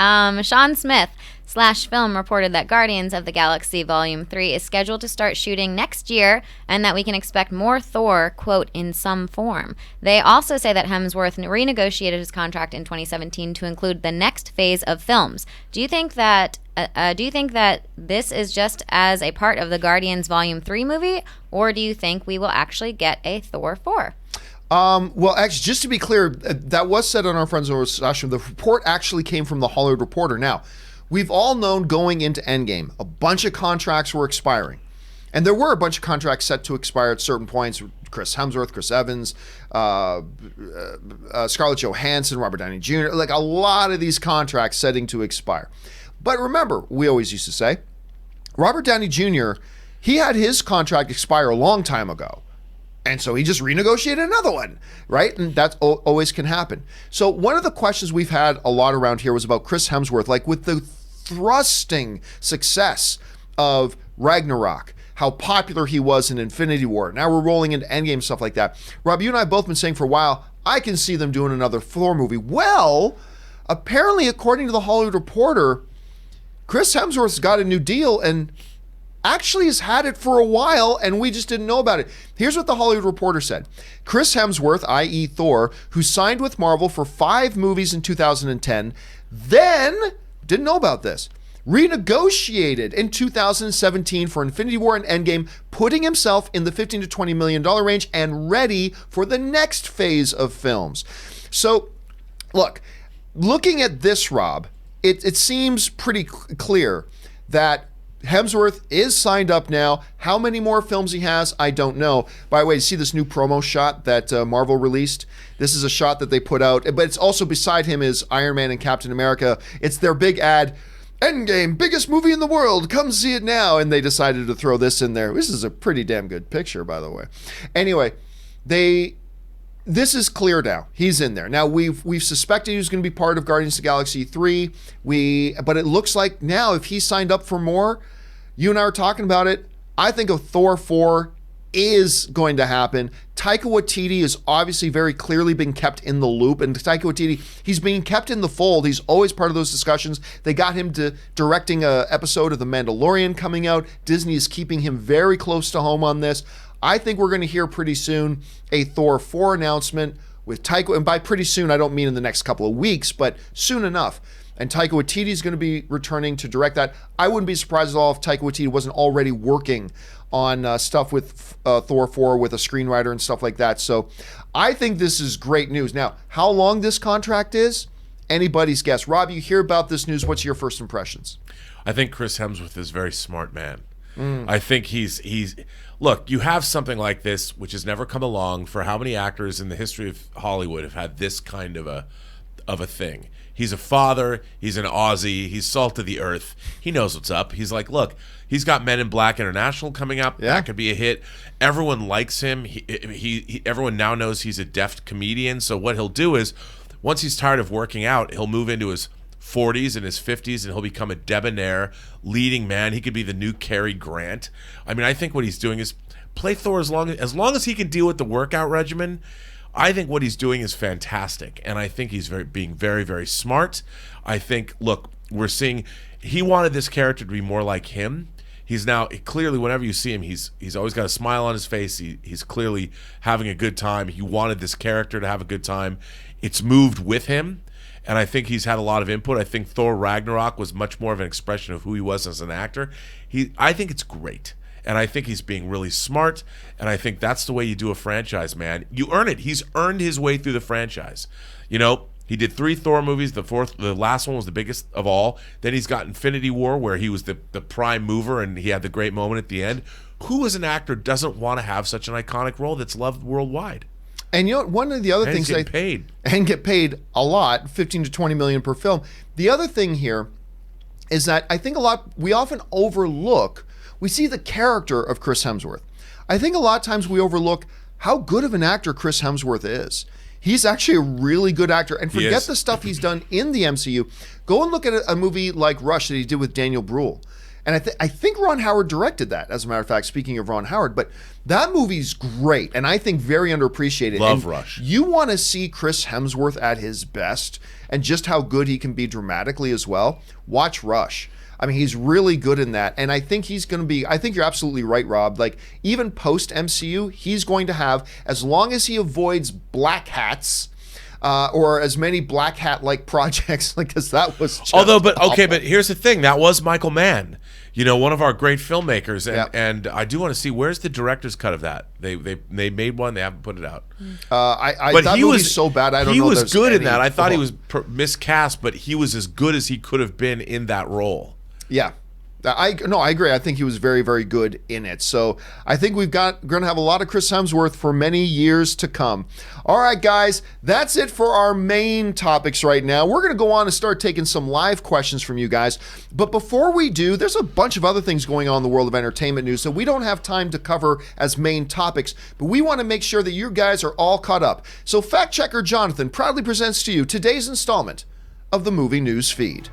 Sean Smith /Film reported that Guardians of the Galaxy Volume 3 is scheduled to start shooting next year, and that we can expect more Thor, quote, in some form. They also say that Hemsworth renegotiated his contract in 2017 to include the next phase of films. Do you think that this is just as a part of the Guardians Volume 3 movie, or do you think we will actually get a Thor 4? Well, actually, just to be clear, that was said on our Friends Over Session. The report actually came from the Hollywood Reporter. Now, we've all known going into Endgame, a bunch of contracts were expiring. And there were a bunch of contracts set to expire at certain points. Chris Hemsworth, Chris Evans, Scarlett Johansson, Robert Downey Jr., like a lot of these contracts setting to expire. But remember, we always used to say, Robert Downey Jr., he had his contract expire a long time ago. And so he just renegotiated another one, right? And that always can happen. So one of the questions we've had a lot around here was about Chris Hemsworth, like with the thrusting success of Ragnarok, how popular he was in Infinity War. Now we're rolling into Endgame, stuff like that. Rob, you and I have both been saying for a while, I can see them doing another Thor movie. Well, apparently, according to the Hollywood Reporter, Chris Hemsworth's got a new deal and actually has had it for a while, and we just didn't know about it. Here's what the Hollywood Reporter said. Chris Hemsworth, i.e. Thor, who signed with Marvel for 5 movies in 2010, then, didn't know about this, renegotiated in 2017 for Infinity War and Endgame, putting himself in the $15 to $20 million range and ready for the next phase of films. So, looking at this, Rob, it seems pretty clear that Hemsworth is signed up now. How many more films he has, I don't know. By the way, you see this new promo shot that Marvel released? This is a shot that they put out, but it's also beside him is Iron Man and Captain America. It's their big ad, Endgame, biggest movie in the world, come see it now. And they decided to throw this in there. This is a pretty damn good picture, by the way. Anyway, this is clear now. He's in there. Now, we've suspected he was going to be part of Guardians of the Galaxy 3. But it looks like now, if he signed up for more, you and I were talking about it, I think a Thor 4 is going to happen. Taika Waititi is obviously very clearly being kept in the loop. And Taika Waititi, he's being kept in the fold. He's always part of those discussions. They got him to directing an episode of The Mandalorian coming out. Disney is keeping him very close to home on this. I think we're going to hear pretty soon a Thor 4 announcement with Taika. And by pretty soon, I don't mean in the next couple of weeks, but soon enough. And Taika Waititi is going to be returning to direct that. I wouldn't be surprised at all if Taika Waititi wasn't already working on stuff with Thor IV with a screenwriter and stuff like that. So I think this is great news. Now, how long this contract is, anybody's guess. Rob, you hear about this news. What's your first impressions? I think Chris Hemsworth is a very smart man. I think he's look, you have something like this, which has never come along. For how many actors in the history of Hollywood have had this kind of a thing? He's a father. He's an Aussie. He's salt of the earth. He knows what's up. He's like, look, he's got Men in Black International coming up. Yeah. That could be a hit. Everyone likes him. Everyone now knows he's a deft comedian. So what he'll do is, once he's tired of working out, he'll move into his 40s and his 50s, and he'll become a debonair leading man. He could be the new Cary Grant. I mean, I think what he's doing is play Thor as long as he can deal with the workout regimen. I think what he's doing is fantastic, and I think he's being very, very smart. I think, look, we're seeing he wanted this character to be more like him. He's now clearly, whenever you see him, he's always got a smile on his face. He's clearly having a good time. He wanted this character to have a good time. It's moved with him, and I think he's had a lot of input. I think Thor Ragnarok was much more of an expression of who he was as an actor. I think it's great. And I think he's being really smart, and I think that's the way you do a franchise, man. You earn it. He's earned his way through the franchise. You know, he did 3 Thor movies. The last one was the biggest of all. Then he's got Infinity War, where he was the prime mover, and he had the great moment at the end. Who as an actor doesn't want to have such an iconic role that's loved worldwide? And you know, one of the other things get paid a lot, 15 to 20 million per film. The other thing here is that I think we often overlook. We see the character of Chris Hemsworth. I think a lot of times we overlook how good of an actor Chris Hemsworth is. He's actually a really good actor. And forget the stuff he's done in the MCU. Go and look at a movie like Rush that he did with Daniel Bruhl. And I think Ron Howard directed that, as a matter of fact, speaking of Ron Howard. But that movie's great, and I think very underappreciated. Love Rush. You want to see Chris Hemsworth at his best and just how good he can be dramatically as well. Watch Rush. I mean, he's really good in that. And I think he's going to be, I think you're absolutely right, Rob. Like, even post MCU, he's going to have, as long as he avoids black hats, or as many black hat-like projects, because that was just but here's the thing. That was Michael Mann, you know, one of our great filmmakers. And I do want to see, where's the director's cut of that? They made one. They haven't put it out. I thought he was so bad. I don't know. He was good in that. I thought he was miscast, but he was as good as he could have been in that role. Yeah. I agree. I think he was very, very good in it. So I think we're going to have a lot of Chris Hemsworth for many years to come. All right, guys, that's it for our main topics right now. We're going to go on and start taking some live questions from you guys. But before we do, there's a bunch of other things going on in the world of entertainment news, so we don't have time to cover as main topics, but we want to make sure that you guys are all caught up. So Fact Checker Jonathan proudly presents to you today's installment of the Movie News Feed.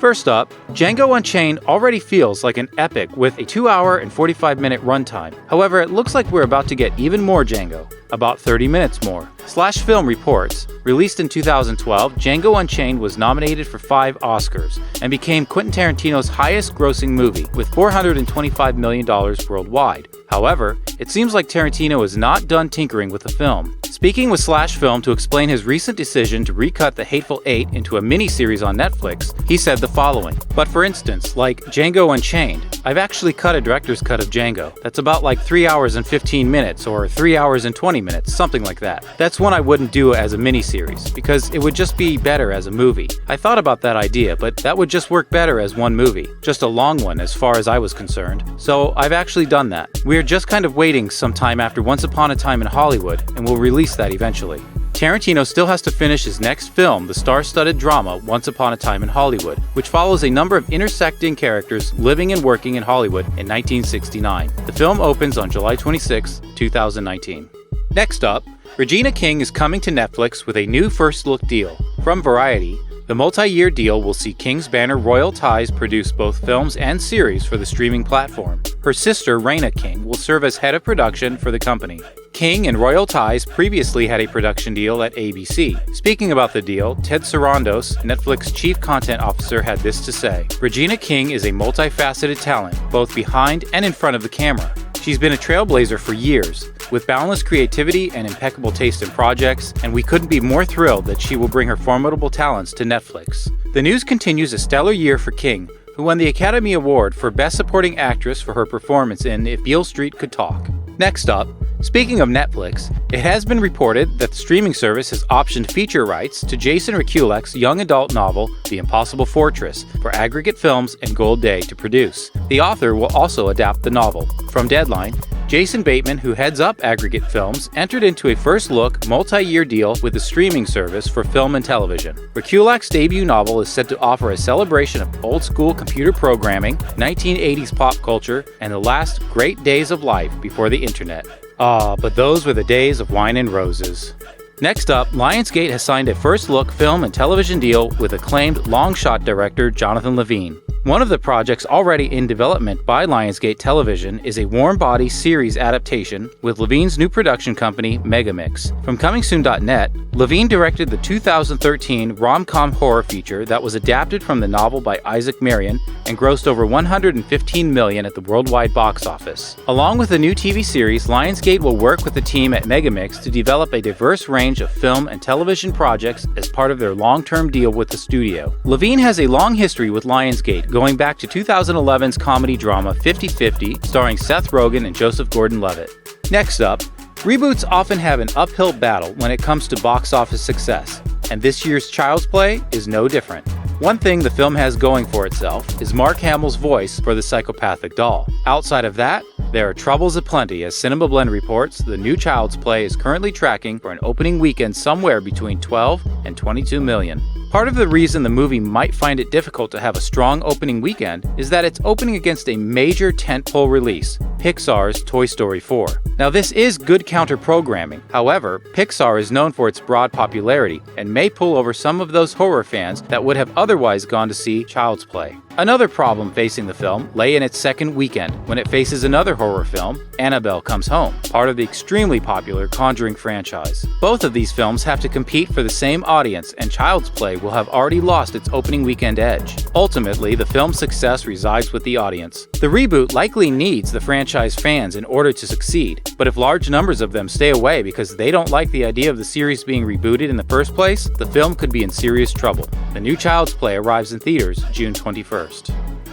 First up, Django Unchained already feels like an epic with a 2-hour and 45-minute runtime. However, it looks like we're about to get even more Django, about 30 minutes more. Slash Film reports, released in 2012, Django Unchained was nominated for 5 Oscars and became Quentin Tarantino's highest-grossing movie with $425 million worldwide. However, it seems like Tarantino is not done tinkering with the film. Speaking with Slash Film to explain his recent decision to recut The Hateful Eight into a mini-series on Netflix, he said the following. But for instance, like Django Unchained, I've actually cut a director's cut of Django. That's about like 3 hours and 15 minutes or 3 hours and 20 minutes, something like that. That's one I wouldn't do as a mini-series because it would just be better as a movie. I thought about that idea, but that would just work better as one movie. Just a long one as far as I was concerned. So I've actually done that. We're just kind of waiting some time after Once Upon a Time in Hollywood, and we'll release that eventually. Tarantino still has to finish his next film, the star-studded drama Once Upon a Time in Hollywood, which follows a number of intersecting characters living and working in Hollywood in 1969. The film opens on July 26, 2019. Next up, Regina King is coming to Netflix with a new first-look deal. From Variety, the multi-year deal will see King's banner Royal Ties produce both films and series for the streaming platform. Her sister, Raina King, will serve as head of production for the company. King and Royal Ties previously had a production deal at ABC. Speaking about the deal, Ted Sarandos, Netflix chief content officer, had this to say. Regina King is a multifaceted talent, both behind and in front of the camera. She's been a trailblazer for years, with boundless creativity and impeccable taste in projects, and we couldn't be more thrilled that she will bring her formidable talents to Netflix. The news continues a stellar year for King, who won the Academy Award for Best Supporting Actress for her performance in If Beale Street Could Talk. Next up, speaking of Netflix, it has been reported that the streaming service has optioned feature rights to Jason Rekulek's young adult novel, The Impossible Fortress, for Aggregate Films and Gold Day to produce. The author will also adapt the novel. From Deadline, Jason Bateman, who heads up Aggregate Films, entered into a first-look, multi-year deal with the streaming service for film and television. Rekulek's debut novel is set to offer a celebration of old-school computer programming, 1980s pop culture, and the last great days of life before the internet. But those were the days of wine and roses. Next up, Lionsgate has signed a first-look film and television deal with acclaimed long-shot director Jonathan Levine. One of the projects already in development by Lionsgate Television is a Warm Body series adaptation with Levine's new production company, Megamix. From ComingSoon.net, Levine directed the 2013 rom-com horror feature that was adapted from the novel by Isaac Marion and grossed over $115 million at the worldwide box office. Along with the new TV series, Lionsgate will work with the team at Megamix to develop a diverse range of film and television projects as part of their long-term deal with the studio. Levine has a long history with Lionsgate, going back to 2011's comedy drama 50-50, starring Seth Rogen and Joseph Gordon-Levitt. Next up, reboots often have an uphill battle when it comes to box office success, and this year's Child's Play is no different. One thing the film has going for itself is Mark Hamill's voice for the psychopathic doll. Outside of that, there are troubles aplenty, as Cinema Blend reports the new Child's Play is currently tracking for an opening weekend somewhere between 12 and 22 million. Part of the reason the movie might find it difficult to have a strong opening weekend is that it's opening against a major tentpole release, Pixar's Toy Story 4. Now, this is good counter-programming. However, Pixar is known for its broad popularity and may pull over some of those horror fans that would have otherwise gone to see Child's Play. Another problem facing the film lay in its second weekend, when it faces another horror film, Annabelle Comes Home, part of the extremely popular Conjuring franchise. Both of these films have to compete for the same audience, and Child's Play will have already lost its opening weekend edge. Ultimately, the film's success resides with the audience. The reboot likely needs the franchise fans in order to succeed, but if large numbers of them stay away because they don't like the idea of the series being rebooted in the first place, the film could be in serious trouble. The new Child's Play arrives in theaters June 21st.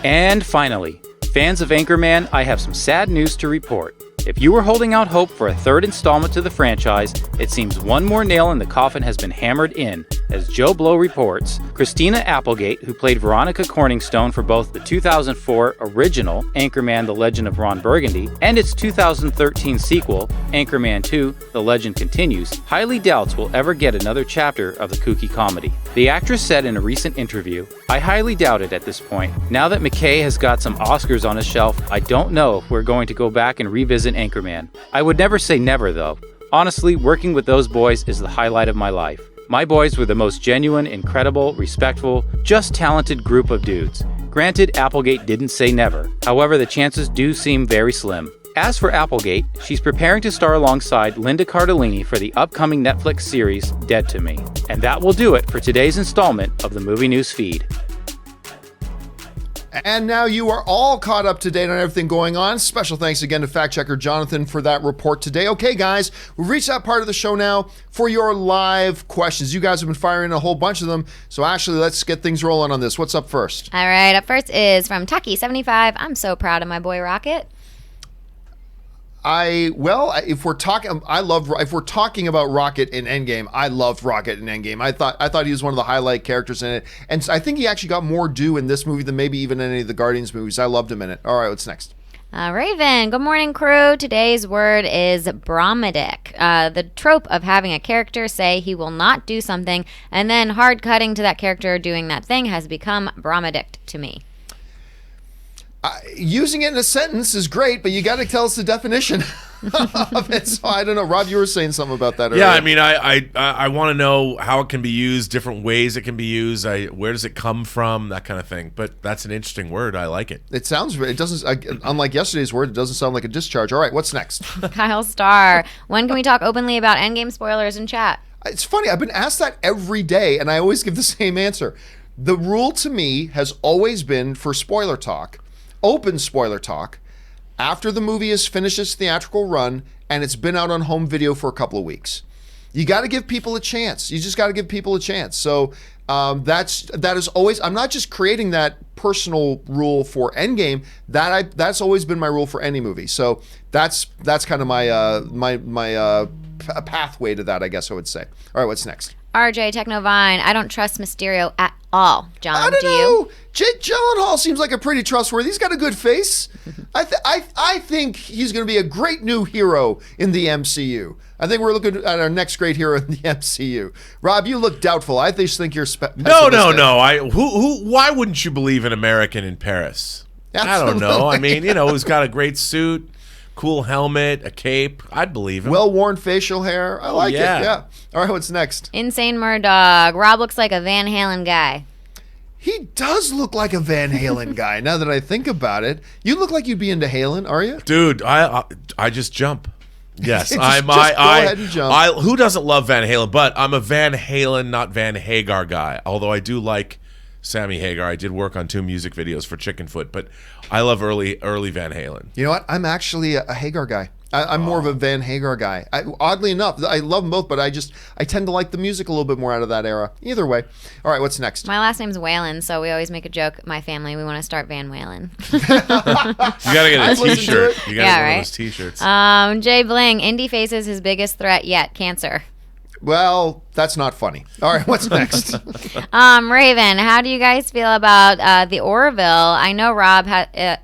And finally, fans of Anchorman, I have some sad news to report. If you were holding out hope for a third installment to the franchise, it seems one more nail in the coffin has been hammered in. As Joe Blow reports, Christina Applegate, who played Veronica Corningstone for both the 2004 original Anchorman: The Legend of Ron Burgundy and its 2013 sequel, Anchorman 2: The Legend Continues, highly doubts we'll ever get another chapter of the kooky comedy. The actress said in a recent interview, "I highly doubt it at this point. Now that McKay has got some Oscars on his shelf, I don't know if we're going to go back and revisit Anchorman. I would never say never, though. Honestly, working with those boys is the highlight of my life. My boys were the most genuine, incredible, respectful, just talented group of dudes. Granted, Applegate didn't say never. However, the chances do seem very slim." As for Applegate, she's preparing to star alongside Linda Cardellini for the upcoming Netflix series Dead to Me. And that will do it for today's installment of the Movie News Feed. And now you are all caught up to date on everything going on. Special thanks again to fact checker Jonathan for that report today. Okay, guys, we've reached that part of the show now for your live questions. You guys have been firing a whole bunch of them, so actually let's get things rolling on this. What's up first? All right, up first is from Tucky75. I'm so proud of my boy Rocket. If we're talking about Rocket in Endgame, I loved Rocket in Endgame. I thought he was one of the highlight characters in it, and I think he actually got more due in this movie than maybe even any of the Guardians movies. I loved him in it. All right, what's next? Raven, good morning, crew. Today's word is bromadic. The trope of having a character say he will not do something and then hard cutting to that character doing that thing has become bromadic to me. Using it in a sentence is great, but you got to tell us the definition of it. So I don't know. Rob, you were saying something about that earlier. Yeah, I mean, I want to know how it can be used, different ways it can be used. Where does it come from? That kind of thing. But that's an interesting word. I like it. It doesn't. Unlike yesterday's word, it doesn't sound like a discharge. All right, what's next? Kyle Starr. When can we talk openly about Endgame spoilers in chat? It's funny. I've been asked that every day, and I always give the same answer. The rule to me has always been for spoiler talk. Open spoiler talk after the movie has finished its theatrical run and it's been out on home video for a couple of weeks. You got to give people a chance. You just got to give people a chance. So that is always. I'm not just creating that personal rule for Endgame. That's always been my rule for any movie. So that's kind of my pathway to that, I guess I would say. All right, what's next? RJ Technovine, I don't trust Mysterio at all. John, I don't do know. you? Jake Gyllenhaal seems like a pretty trustworthy. He's got a good face. I think he's going to be a great new hero in the MCU. I think we're looking at our next great hero in the MCU. Rob, you look doubtful. I just think you're No. Why wouldn't you believe an American in Paris? Absolutely. I don't know. I mean, who's got a great suit, cool helmet, a cape. I'd believe him. Well-worn facial hair. I like it. yeah. Yeah. All right, what's next? Insane Murdog. Rob looks like a Van Halen guy. He does look like a Van Halen guy. Now that I think about it, you look like you'd be into Halen, are you? Dude, I just jump. Yes, Just I'm. go ahead and jump. Who doesn't love Van Halen? But I'm a Van Halen, not Van Hagar guy. Although I do like Sammy Hagar. I did work on 2 music videos for Chickenfoot, but I love early Van Halen. You know what? I'm actually a Hagar guy. I'm more of a Van Hagar guy. Oddly enough, I love them both, but I tend to like the music a little bit more out of that era. Either way. All right, what's next? My last name's Whalen, so we always make a joke. My family, we want to start Van Whalen. You gotta get a T-shirt. You gotta get one of those T-shirts. Jay Bling, Indy faces his biggest threat yet, cancer. Well, that's not funny. All right, what's next? Raven, how do you guys feel about the Orville? I know Rob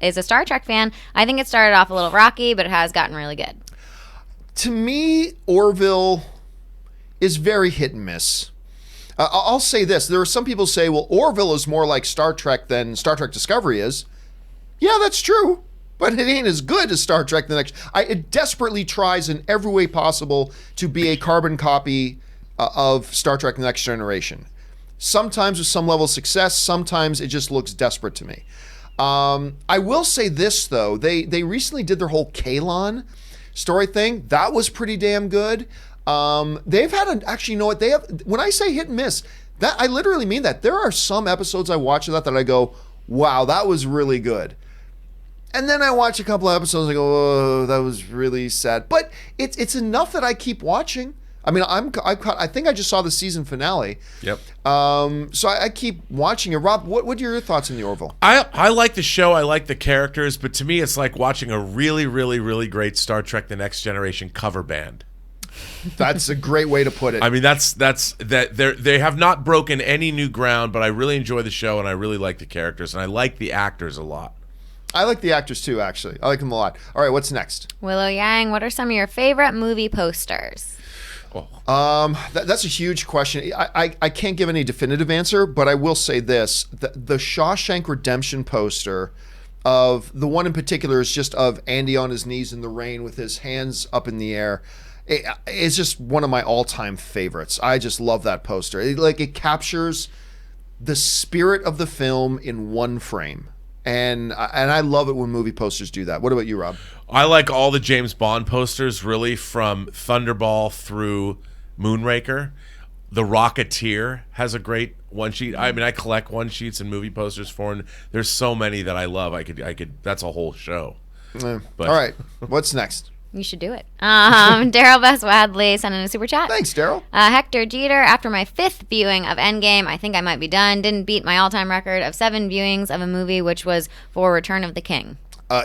is a Star Trek fan. I think it started off a little rocky, but it has gotten really good. To me, Orville is very hit and miss. I'll say this. There are some people who say, well, Orville is more like Star Trek than Star Trek Discovery is. Yeah, that's true. But it ain't as good as Star Trek The Next. It desperately tries in every way possible to be a carbon copy of Star Trek The Next Generation. Sometimes with some level of success, sometimes it just looks desperate to me. I will say this, though. They recently did their whole Kalon story thing. That was pretty damn good. They've had actually, you know what? They have, when I say hit and miss, that I literally mean that. There are some episodes I watch of that I go, wow, that was really good. And then I watch a couple of episodes and I go, oh, that was really sad. But it's enough that I keep watching. I mean, I think I just saw the season finale. Yep. So I keep watching it. Rob, what are your thoughts on the Orville? I like the show. I like the characters. But to me, it's like watching a really, really, really great Star Trek The Next Generation cover band. That's a great way to put it. I mean, that's they have not broken any new ground, but I really enjoy the show and I really like the characters and I like the actors a lot. I like the actors too, actually. I like them a lot. All right, what's next? Willow Yang, what are some of your favorite movie posters? That's a huge question. I can't give any definitive answer, but I will say this. The Shawshank Redemption poster of the one in particular is just of Andy on his knees in the rain with his hands up in the air. It's just one of my all-time favorites. I just love that poster. It captures the spirit of the film in one frame. And I love it when movie posters do that. What about you, Rob? I like all the James Bond posters, really, from Thunderball through Moonraker. The Rocketeer has a great one sheet. I mean, I collect one sheets and movie posters for, and there's so many that I love. I could. That's a whole show. All right, what's next? You should do it. Daryl Bess Wadley sent in a super chat. Thanks, Daryl. Hector Jeter, after my 5th viewing of Endgame, I think I might be done. Didn't beat my all-time record of 7 viewings of a movie, which was for Return of the King.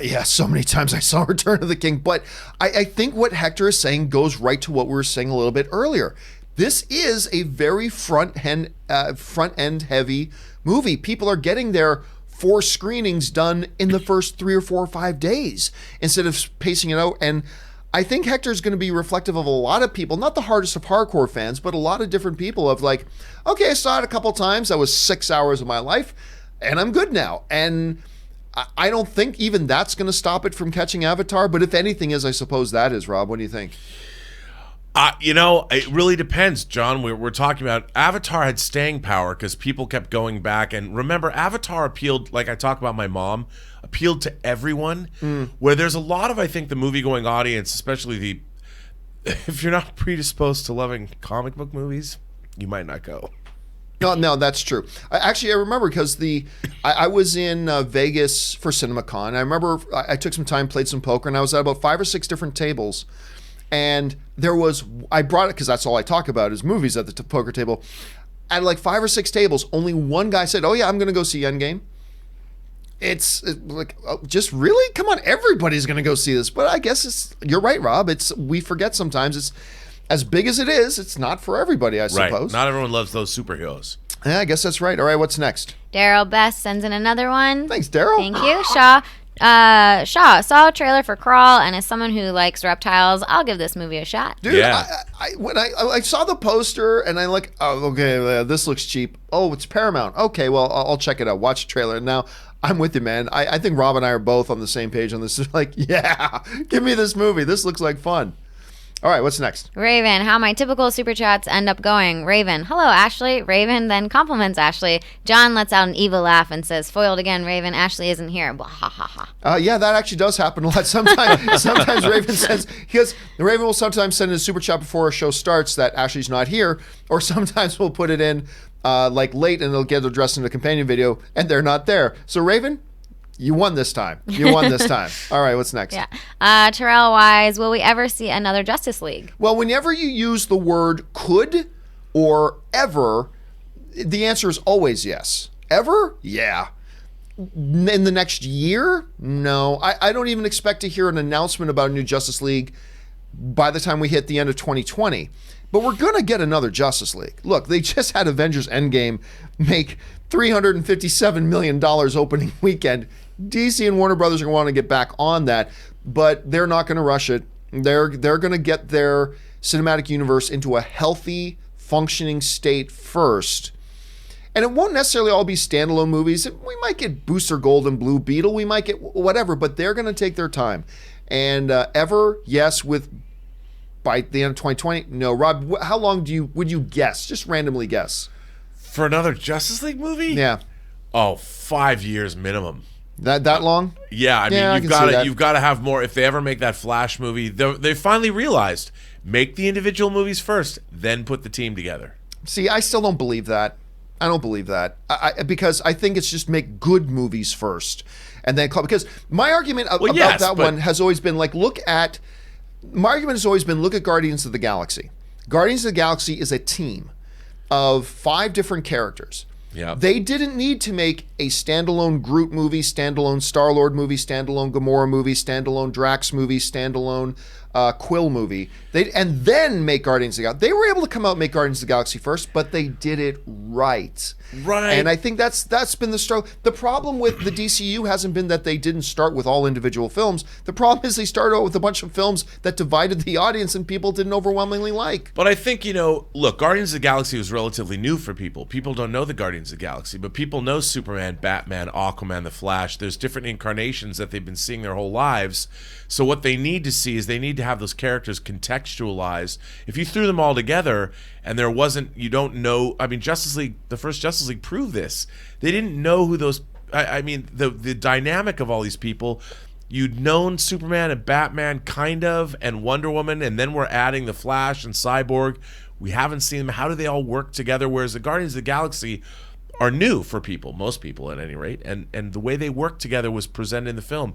Yeah, so many times I saw Return of the King. But I think what Hector is saying goes right to what we were saying a little bit earlier. This is a very front-end heavy movie. People are getting their 4 screenings done in the first 3 or 4 or 5 days instead of pacing it out. And I think Hector's going to be reflective of a lot of people, not the hardest of hardcore fans, but a lot of different people of like, okay, I saw it a couple times. That was 6 hours of my life and I'm good now. And I don't think even that's going to stop it from catching Avatar. But if anything is, I suppose that is. Rob, what do you think? It really depends, John. We're talking about Avatar had staying power because people kept going back. And remember, Avatar appealed, like I talk about my mom, appealed to everyone. Where there's a lot of, I think, the movie-going audience, especially if you're not predisposed to loving comic book movies, you might not go. No, that's true. I remember because I was in Vegas for CinemaCon. I remember I took some time, played some poker, and I was at about 5 or 6 different tables. And I brought it because that's all I talk about is movies at the poker table. At like 5 or 6 tables, only one guy said, "Oh yeah, I'm going to go see Endgame." It's like, just really? Come on, everybody's going to go see this. But I guess you're right, Rob. We forget sometimes it's as big as it is, it's not for everybody, I suppose. Right. Not everyone loves those superheroes. Yeah, I guess that's right. All right, what's next? Daryl Best sends in another one. Thanks, Daryl. Thank you, Shaw. Shaw, saw a trailer for Crawl, and as someone who likes reptiles, I'll give this movie a shot. Dude, Yeah. when I saw the poster and I like, oh, okay, this looks cheap. Oh, it's Paramount. Okay, well, I'll check it out. Watch the trailer. And now I'm with you, man. I think Rob and I are both on the same page on this. Like, yeah, give me this movie. This looks like fun. All right, what's next? Raven, how my typical super chats end up going. Raven, hello, Ashley. Raven then compliments Ashley. John lets out an evil laugh and says, foiled again, Raven. Ashley isn't here. Blah, ha, ha, ha. Yeah, that actually does happen a lot. Sometimes Raven says, Raven will sometimes send in a super chat before a show starts that Ashley's not here, or sometimes we'll put it in like late and they'll get addressed in a companion video and they're not there. So Raven, you won this time. You won this time. All right, what's next? Yeah. Terrell Wise, will we ever see another Justice League? Well, whenever you use the word could or ever, the answer is always yes. Ever? Yeah. In the next year? No. I don't even expect to hear an announcement about a new Justice League by the time we hit the end of 2020. But we're going to get another Justice League. Look, they just had Avengers Endgame make $357 million opening weekend. DC and Warner Brothers are going to want to get back on that, but they're not going to rush it. They're going to get their cinematic universe into a healthy, functioning state first. And it won't necessarily all be standalone movies. We might get Booster Gold and Blue Beetle. We might get whatever, but they're going to take their time. And ever, yes, by the end of 2020, no. Rob, how long would you guess? Just randomly guess. For another Justice League movie? Yeah. Oh, 5 years minimum. That long? Yeah, I mean, you've got to have more. If they ever make that Flash movie, they finally realized, make the individual movies first, then put the team together. See, I still don't believe that. I don't believe that. Because I think it's just make good movies first. And then because my argument about that one has always been like, look at Guardians of the Galaxy. Guardians of the Galaxy is a team of 5 different characters. Yeah. They didn't need to make a standalone Groot movie, standalone Star-Lord movie, standalone Gamora movie, standalone Drax movie, standalone Quill movie. And then make Guardians of the Galaxy. They were able to come out and make Guardians of the Galaxy first, but they did it right. Right. And I think that's been the struggle. The problem with the DCU hasn't been that they didn't start with all individual films. The problem is they started out with a bunch of films that divided the audience and people didn't overwhelmingly like. But I think, look, Guardians of the Galaxy was relatively new for people. People don't know the Guardians of the Galaxy, but people know Superman, Batman, Aquaman, The Flash. There's different incarnations that they've been seeing their whole lives. So what they need to see is they need to have those characters contextualized. If you threw them all together and there wasn't, you don't know, I mean, the first Justice League proved this. They didn't know who those, the dynamic of all these people. You'd known Superman and Batman kind of, and Wonder Woman, and then we're adding The Flash and Cyborg. We haven't seen them. How do they all work together? Whereas the Guardians of the Galaxy are new for people, most people at any rate, and the way they work together was presented in the film.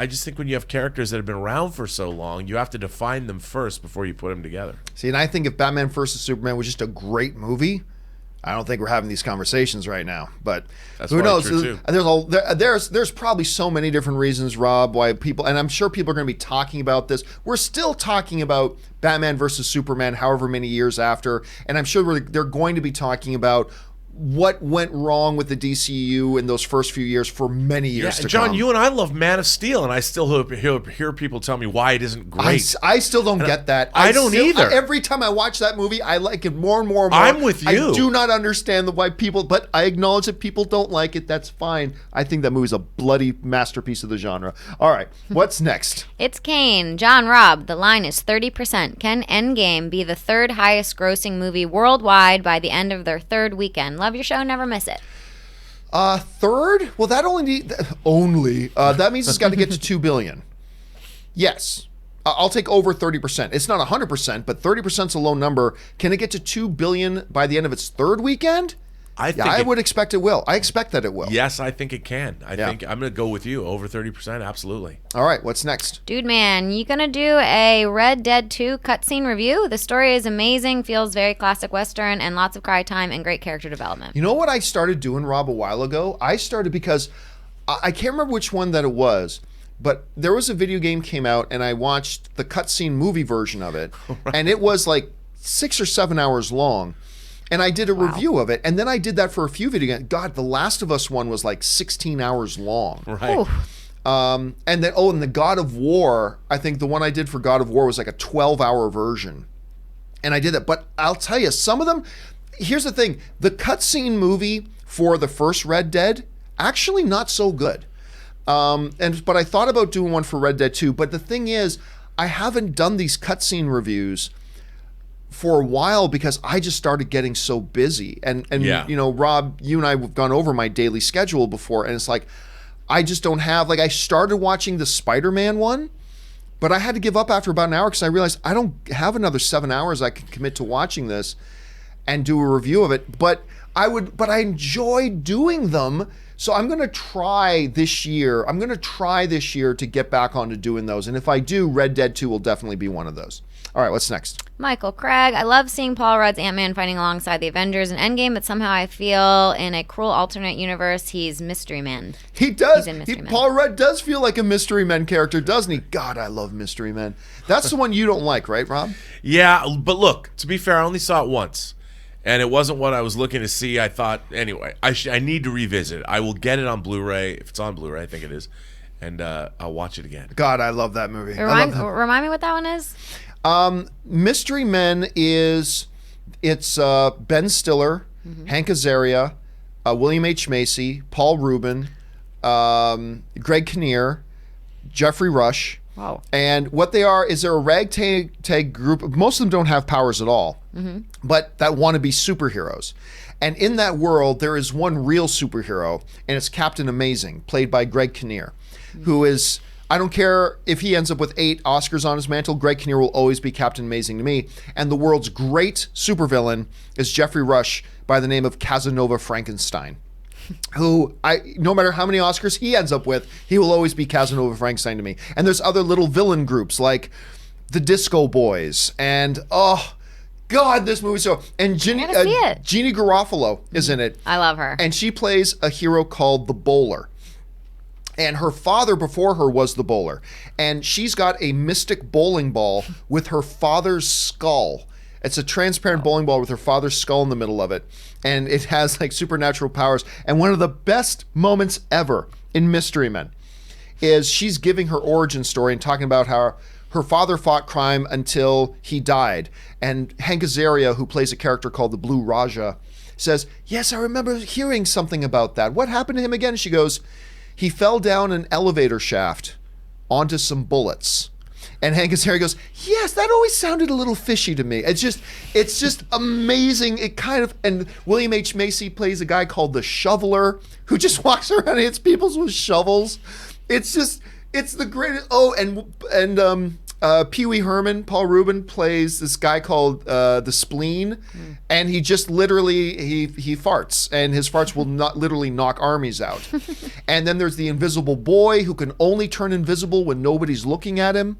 I just think when you have characters that have been around for so long, you have to define them first before you put them together. See, and I think if Batman vs. Superman was just a great movie, I don't think we're having these conversations right now. But that's who knows? True too. There's probably so many different reasons, Rob, why people, and I'm sure people are going to be talking about this. We're still talking about Batman vs. Superman however many years after, and I'm sure they're going to be talking about what went wrong with the DCU in those first few years for many years to John, come. you and I love Man of Steel, and I still hear people tell me why it isn't great. I still don't get that. I don't either. Every time I watch that movie, I like it more and more and more. I'm with you. I do not understand why people, but I acknowledge that people don't like it. That's fine. I think that movie's a bloody masterpiece of the genre. All right, what's next? It's Kane. John Robb, the line is 30%. Can Endgame be the 3rd highest grossing movie worldwide by the end of their 3rd weekend? Love your show, never miss it. 3rd? Well, that that means it's got to get to 2 billion. Yes. I'll take over 30%. It's not 100%, but 30% is a low number. Can it get to 2 billion by the end of its 3rd weekend? I would expect it will. I expect that it will. Yes, I think it can. I think I'm going to go with you. Over 30%, absolutely. All right, what's next? Dude, man, you going to do a Red Dead 2 cutscene review? The story is amazing, feels very classic Western, and lots of cry time and great character development. You know what I started doing, Rob, a while ago? I started because I can't remember which one that it was, but there was a video game came out, and I watched the cutscene movie version of it, and it was like 6 or 7 hours long. And I did a review of it, and then I did that for a few video games. God, the Last of Us one was like 16 hours long. Right. And then, and the God of War, I think the one I did for God of War was like a 12-hour version. And I did that. But I'll tell you, some of them, here's the thing. The cutscene movie for the first Red Dead, actually not so good. But I thought about doing one for Red Dead 2. But the thing is, I haven't done these cutscene reviews for a while because I just started getting so busy. And you know, Rob, you and I have gone over my daily schedule before, and it's like I just don't have, like, I started watching the Spider-Man one, but I had to give up after about an hour because I realized I don't have another 7 hours I can commit to watching this and do a review of it. But I enjoy doing them. So I'm going to try this year. To get back onto doing those. And if I do, Red Dead 2 will definitely be one of those. All right, what's next? Michael Craig. I love seeing Paul Rudd's Ant-Man fighting alongside the Avengers in Endgame, but somehow I feel in a cruel alternate universe, he's Mystery Man. He does. He's in Mystery Man. Paul Rudd does feel like a Mystery Men character, doesn't he? God, I love Mystery Men. That's the one you don't like, right, Rob? Yeah, but look, to be fair, I only saw it once. And it wasn't what I was looking to see. I thought, anyway, I need to revisit it. I will get it on Blu-ray. If it's on Blu-ray, I think it is. And I'll watch it again. God, I love that movie. Remind me what that one is? Mystery Men it's Ben Stiller, Hank Azaria, William H. Macy, Paul Rubin, Greg Kinnear, Jeffrey Rush. Wow. And what they are is they're a ragtag group. Most of them don't have powers at all, but that want to be superheroes. And in that world, there is one real superhero, and it's Captain Amazing, played by Greg Kinnear, who is, I don't care if he ends up with 8 Oscars on his mantle, Greg Kinnear will always be Captain Amazing to me. And the world's great supervillain is Jeffrey Rush by the name of Casanova Frankenstein, who no matter how many Oscars he ends up with, he will always be Casanova Frankenstein to me. And there's other little villain groups like the Disco Boys and God, this movie and Jeannie Garofalo is in it. I love her. And she plays a hero called the Bowler. And her father before her was the Bowler. And she's got a mystic bowling ball with her father's skull. It's a transparent bowling ball with her father's skull in the middle of it. And it has like supernatural powers. And one of the best moments ever in Mystery Men is she's giving her origin story and talking about how her father fought crime until he died. And Hank Azaria, who plays a character called the Blue Raja, says, yes, I remember hearing something about that. What happened to him again? She goes, he fell down an elevator shaft onto some bullets. And Hank Azaria goes, yes, that always sounded a little fishy to me. It's just amazing. It kind of, and William H. Macy plays a guy called the Shoveler who just walks around and hits people with shovels. It's the greatest. Oh, and Pee Wee Herman, Paul Rubin, plays this guy called the Spleen, and he just literally he farts, and his farts will not literally knock armies out. And then there's the Invisible Boy who can only turn invisible when nobody's looking at him.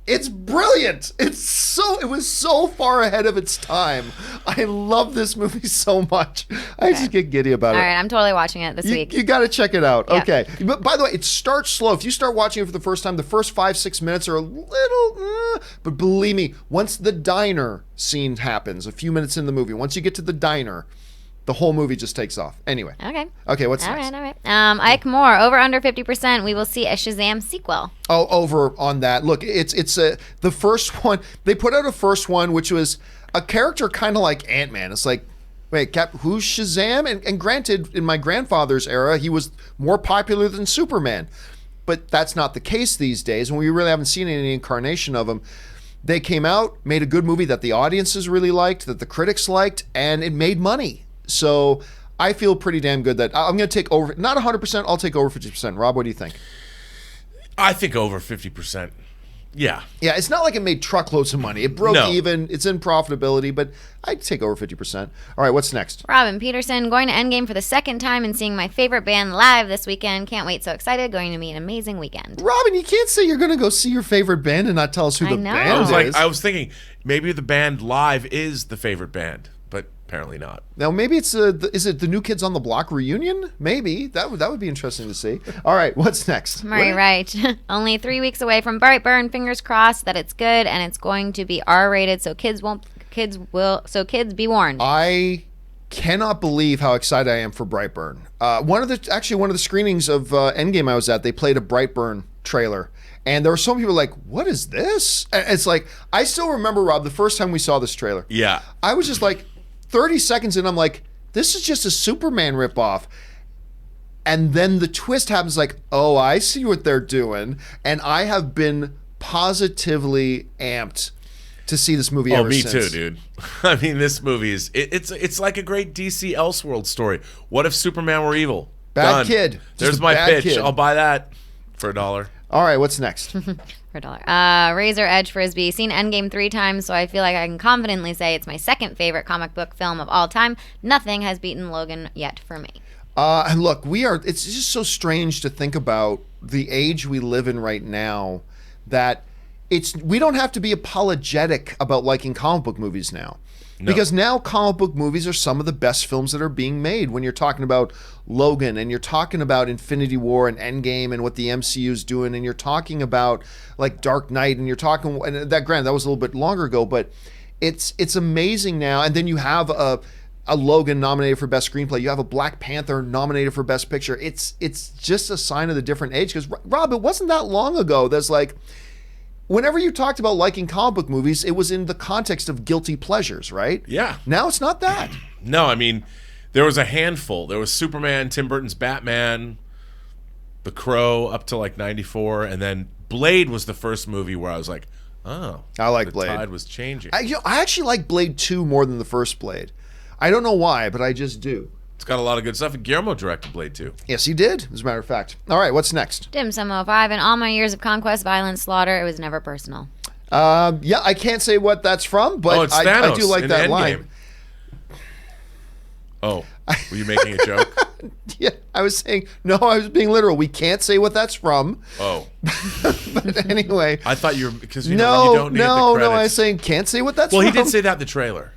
It's brilliant. It was so far ahead of its time. I love this movie so much. I just get giddy about it. All right, I'm totally watching it this week. You got to check it out. Yeah. Okay. But by the way, it starts slow. If you start watching it for the first time, the first 5-6 minutes are a little, but believe me, once the diner scene happens, a few minutes in the movie, once you get to the diner, the whole movie just takes off. Anyway. Okay, what's next? All right. Ike Moore, over under 50%, we will see a Shazam sequel. Oh, over on that. Look, it's the first one. They put out a first one, which was a character kind of like Ant-Man. It's like, wait, who's Shazam? And granted, in my grandfather's era, he was more popular than Superman. But that's not the case these days, and we really haven't seen any incarnation of him. They came out, made a good movie that the audiences really liked, that the critics liked, and it made money. So I feel pretty damn good that I'm going to take over, not 100%, I'll take over 50%. Rob, what do you think? I think over 50%. Yeah. Yeah, it's not like it made truckloads of money. It broke even. It's in profitability, but I'd take over 50%. All right, what's next? Robin Peterson, going to Endgame for the second time and seeing my favorite band live this weekend. Can't wait. So excited. Going to be an amazing weekend. Robin, you can't say you're going to go see your favorite band and not tell us who the band is. I was thinking maybe the band live is the favorite band, but apparently not. Now, maybe it's is it the New Kids on the Block reunion? Maybe. That would be interesting to see. All right, what's next? Murray Wright. Only 3 weeks away from Brightburn. Fingers crossed that it's good and it's going to be R-rated, so kids be warned. I cannot believe how excited I am for Brightburn. One of the screenings of Endgame I was at, they played a Brightburn trailer. And there were some people like, what is this? And it's like, I still remember, Rob, the first time we saw this trailer. Yeah. I was just like, 30 seconds in, I'm like, this is just a Superman ripoff. And then the twist happens like, oh, I see what they're doing. And I have been positively amped to see this movie ever since. Me too, dude. I mean, this movie is, it's like a great DC Elseworld story. What if Superman were evil? Bad kid. There's my pitch. Kid. I'll buy that for $1. All right, what's next? For $1. Razor Edge Frisbee. Seen Endgame 3 times, so I feel like I can confidently say it's my second favorite comic book film of all time. Nothing has beaten Logan yet for me. And look, it's just so strange to think about the age we live in right now that we don't have to be apologetic about liking comic book movies now. No. Because now comic book movies are some of the best films that are being made. When you're talking about Logan and you're talking about Infinity War and Endgame and what the MCU is doing, and you're talking about like Dark Knight, and you're talking, and that was a little bit longer ago, but it's amazing now. And then you have a Logan nominated for Best Screenplay. You have a Black Panther nominated for Best Picture. It's just a sign of the different age. Because Rob, it wasn't that long ago. There's like, whenever you talked about liking comic book movies, it was in the context of guilty pleasures, right? Yeah. Now it's not that. No, I mean, there was a handful. There was Superman, Tim Burton's Batman, The Crow up to like 94, and then Blade was the first movie where I was like, oh, I like Blade. The tide was changing. I actually like Blade 2 more than the first Blade. I don't know why, but I just do. It's got a lot of good stuff. And Guillermo directed Blade 2. Yes, he did, as a matter of fact. All right, what's next? Dim Sum 05. In all my years of conquest, violence, slaughter, it was never personal. Yeah, I can't say what that's from, but it's Thanos I do like that line. Oh, were you making a joke? Yeah, I was saying, no, I was being literal. We can't say what that's from. Oh. But anyway. I thought you were, because you know, you don't need the credits. No, I was saying can't say what that's from. Well, he did say that in the trailer.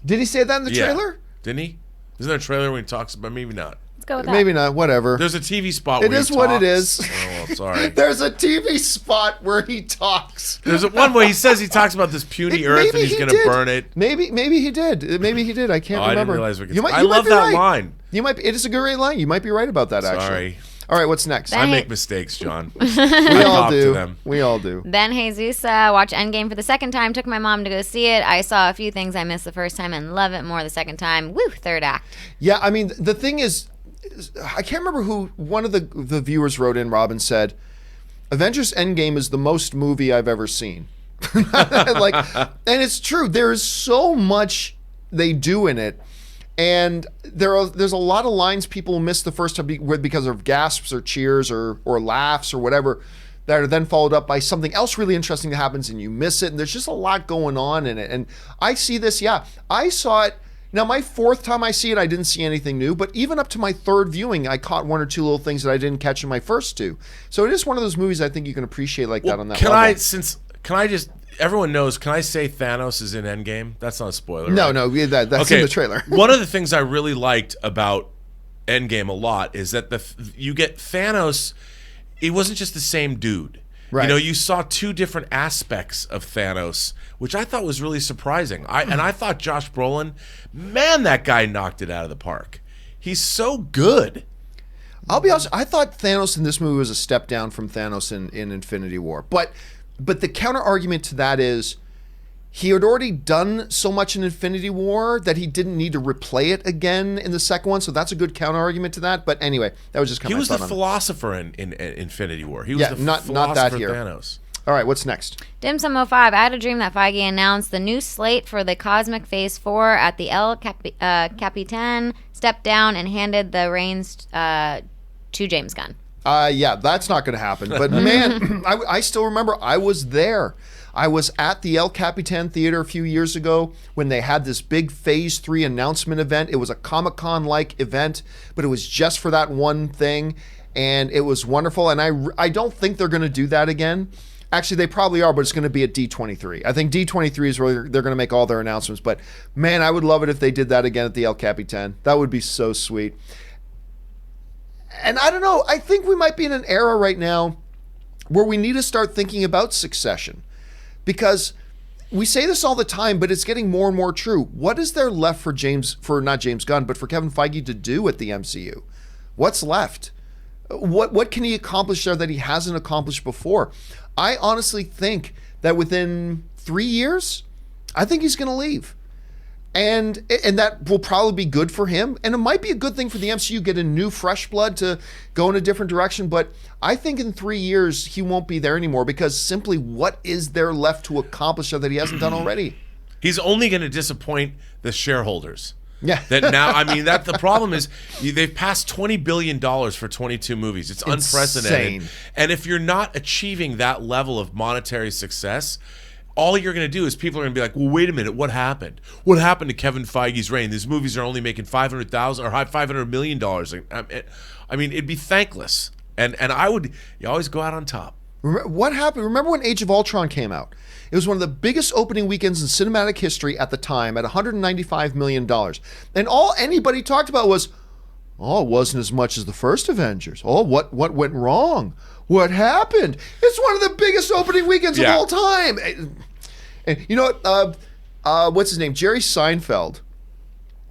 Did he say that in the trailer? Didn't he? Isn't there a trailer when he talks about, maybe not. Let's go with that. Maybe not, whatever. There's a TV spot where he talks. It is what it is. Oh, well, sorry. There's a TV spot where he talks. There's one where he says he talks about this puny earth and he's going to burn it. Maybe he did. Maybe he did. I can't remember. I didn't realize I love that line. It is a great line. You might be right about that, actually. Sorry. All right, what's next? I make mistakes, John. We all do. We all do. Ben Jesus watched Endgame for the second time. Took my mom to go see it. I saw a few things I missed the first time and love it more the second time. Woo, third act. Yeah, I mean, the thing is, I can't remember who one of the viewers wrote in, Robin, said, Avengers Endgame is the most movie I've ever seen. And it's true. There is so much they do in it. And there's a lot of lines people miss the first time because of gasps or cheers or laughs or whatever that are then followed up by something else really interesting that happens and you miss it. And there's just a lot going on in it. And I see this, I saw it. Now, my fourth time I see it, I didn't see anything new. But even up to my third viewing, I caught one or two little things that I didn't catch in my first two. So it is one of those movies I think you can appreciate like that on that level. Everyone knows, can I say Thanos is in Endgame? That's not a spoiler, No, right? no, that's in the trailer. One of the things I really liked about Endgame a lot is that you get Thanos, he wasn't just the same dude. Right. You know, you saw two different aspects of Thanos, which I thought was really surprising. I thought Josh Brolin, man, that guy knocked it out of the park. He's so good. I'll be honest, I thought Thanos in this movie was a step down from Thanos in Infinity War. But the counter argument to that is he had already done so much in Infinity War that he didn't need to replay it again in the second one. So that's a good counter argument to that. But anyway, that was just kind of my thought. He was the philosopher in Infinity War. He was the not philosopher that here. Thanos. All right, what's next? Dim Sum 05. I had a dream that Feige announced the new slate for the Cosmic Phase 4 at the El Capitan, stepped down and handed the reins to James Gunn. Yeah, that's not going to happen. But man, I still remember I was there. I was at the El Capitan Theater a few years ago when they had this big Phase 3 announcement event. It was a Comic-Con-like event, but it was just for that one thing, and it was wonderful. And I don't think they're going to do that again. Actually, they probably are, but it's going to be at D23. I think D23 is where they're going to make all their announcements. But man, I would love it if they did that again at the El Capitan. That would be so sweet. And I don't know, I think we might be in an era right now where we need to start thinking about succession. Because we say this all the time, but it's getting more and more true. What is there left for not James Gunn, but for Kevin Feige to do at the MCU? What's left? What can he accomplish there that he hasn't accomplished before? I honestly think that within 3 years, I think he's going to leave. And that will probably be good for him. And it might be a good thing for the MCU, get a new fresh blood to go in a different direction. But I think in 3 years, he won't be there anymore because simply what is there left to accomplish that he hasn't done already? He's only going to disappoint the shareholders. Yeah. That now, I mean, that the problem is they've passed $20 billion for 22 movies. It's unprecedented. Insane. And if you're not achieving that level of monetary success, all you're going to do is people are going to be like, well, wait a minute, what happened? What happened to Kevin Feige's reign? These movies are only making $500,000 or $500 million. I mean, it'd be thankless. And you always go out on top. What happened? Remember when Age of Ultron came out? It was one of the biggest opening weekends in cinematic history at the time at $195 million. And all anybody talked about was, oh, it wasn't as much as the first Avengers. Oh, what went wrong? What happened? It's one of the biggest opening weekends of all time. And you know what? What's his name? Jerry Seinfeld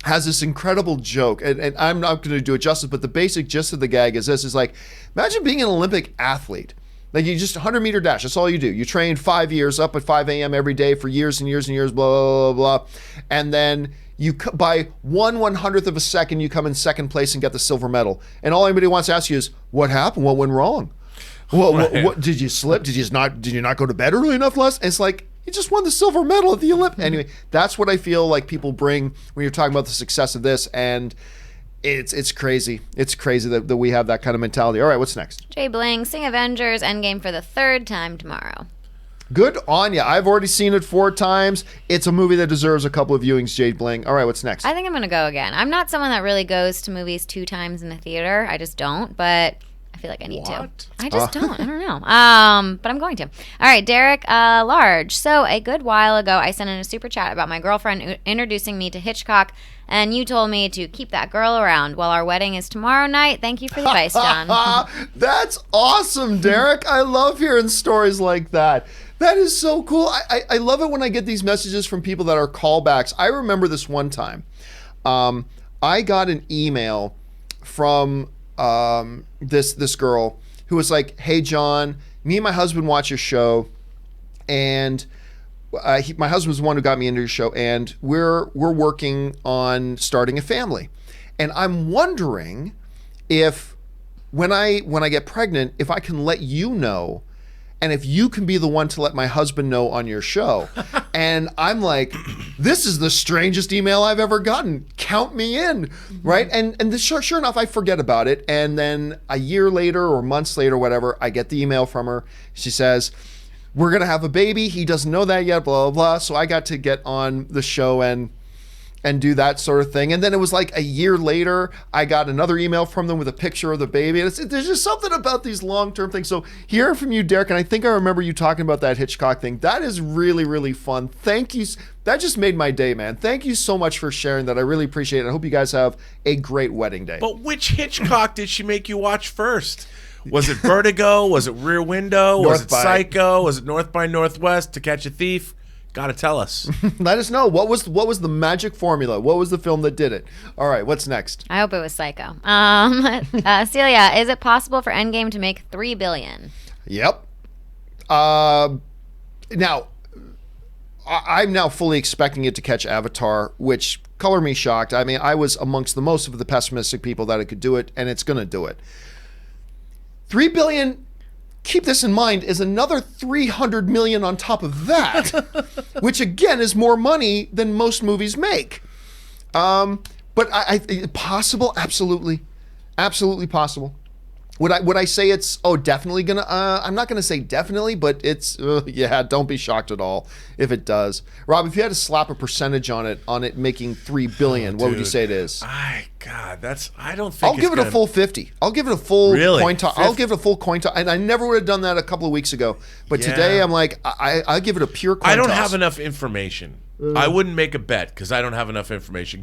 has this incredible joke, and I'm not going to do it justice, but the basic gist of the gag is this: is like, imagine being an Olympic athlete. Like you just 100-meter dash. That's all you do. You train 5 years up at 5 a.m. every day for years and years and years, blah, blah, blah, blah. And then you, by 1/100th of a second, you come in second place and get the silver medal. And all anybody wants to ask you is, what happened? What went wrong? What did you slip? Did you not go to bed early enough last? And it's like, you just won the silver medal at the Olympics. Anyway, that's what I feel like people bring when you're talking about the success of this. And it's crazy. It's crazy that we have that kind of mentality. All right, what's next? Jay Bling, sing Avengers Endgame for the third time tomorrow. Good on you. I've already seen it 4 times. It's a movie that deserves a couple of viewings, Jade Bling. All right, what's next? I think I'm going to go again. I'm not someone that really goes to movies 2 times in the theater. I just don't, but I feel like I need to. I just don't. I don't know. But I'm going to. All right, Derek Large. So a good while ago, I sent in a super chat about my girlfriend introducing me to Hitchcock, and you told me to keep that girl around. Well, our wedding is tomorrow night. Thank you for the advice, John. That's awesome, Derek. I love hearing stories like that. That is so cool. I love it when I get these messages from people that are callbacks. I remember this one time. I got an email from this girl who was like, hey, John, me and my husband watch your show, and my husband's the one who got me into your show, and we're working on starting a family. And I'm wondering if when I get pregnant, if I can let you know, and if you can be the one to let my husband know on your show. And I'm like, this is the strangest email I've ever gotten. Count me in, right? And sure enough, I forget about it. And then a year later or months later, whatever, I get the email from her. She says, we're going to have a baby. He doesn't know that yet, blah, blah, blah. So I got to get on the show and do that sort of thing. And then it was like a year later, I got another email from them with a picture of the baby. And there's just something about these long-term things. So hearing from you, Derek, and I think I remember you talking about that Hitchcock thing. That is really, really fun. Thank you. That just made my day, man. Thank you so much for sharing that. I really appreciate it. I hope you guys have a great wedding day. But which Hitchcock did she make you watch first? Was it Vertigo? Was it Rear Window? Was it Psycho? Was it North by Northwest, To Catch a Thief? Gotta tell us. Let us know. What was the magic formula? What was the film that did it? All right, what's next? I hope it was Psycho. Celia, is it possible for Endgame to make $3 billion? Yep. Now, I'm now fully expecting it to catch Avatar, which color me shocked. I mean, I was amongst the most of the pessimistic people that it could do it, and it's going to do it. $3 billion. Keep this in mind, is another $300 million on top of that, which again is more money than most movies make. But possible, absolutely possible. Would I say it's definitely gonna? I'm not gonna say definitely, but it's yeah. Don't be shocked at all if it does. Rob, if you had to slap a percentage on it making $3 billion, what would you say it is? I don't think I'll give it a full 50. I'll give it a full coin toss. I'll give it a full coin toss. And I never would have done that a couple of weeks ago, but today I'm like, I give it a pure coin toss. I don't have enough information. I wouldn't make a bet because I don't have enough information.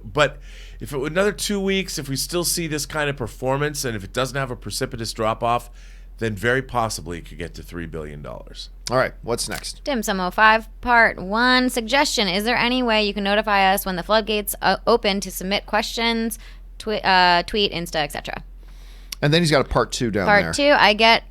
But if it another 2 weeks, if we still see this kind of performance, and if it doesn't have a precipitous drop off, then very possibly it could get to $3 billion. All right, what's next? Dim Sum 05, Part 1. Suggestion: is there any way you can notify us when the floodgates open to submit questions, tweet, Insta, etc.? And then he's got a part 2 down there. Part 2, I get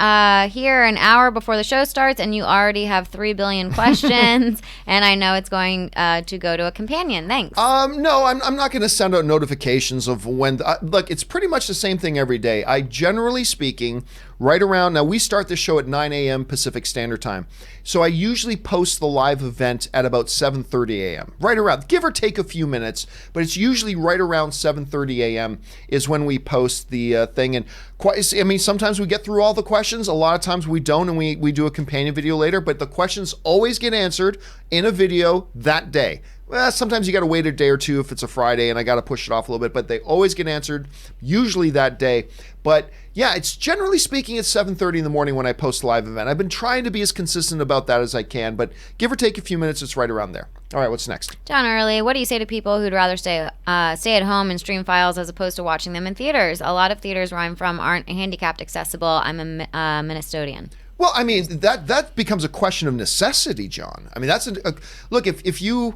here an hour before the show starts, and you already have 3 billion questions, and I know it's going to go to a companion. Thanks. No, I'm not going to send out notifications of when. Look, it's pretty much the same thing every day. I generally speaking, right around now, we start the show at 9 a.m. Pacific Standard Time, so I usually post the live event at about 7:30 a.m. Right around, give or take a few minutes, but it's usually right around 7:30 a.m. is when we post the thing. And I mean, sometimes we get through all the questions. A lot of times we don't, and we do a companion video later. But the questions always get answered in a video that day. Well, sometimes you got to wait a day or two if it's a Friday, and I got to push it off a little bit. But they always get answered, usually that day. But yeah, it's generally speaking, it's 7:30 in the morning when I post a live event. I've been trying to be as consistent about that as I can, but give or take a few minutes, it's right around there. All right, what's next? John Early, what do you say to people who'd rather stay at home and stream files as opposed to watching them in theaters? A lot of theaters where I'm from aren't handicapped accessible. I'm a Minnesotan. Well, I mean, that becomes a question of necessity, John. I mean, that's look, if you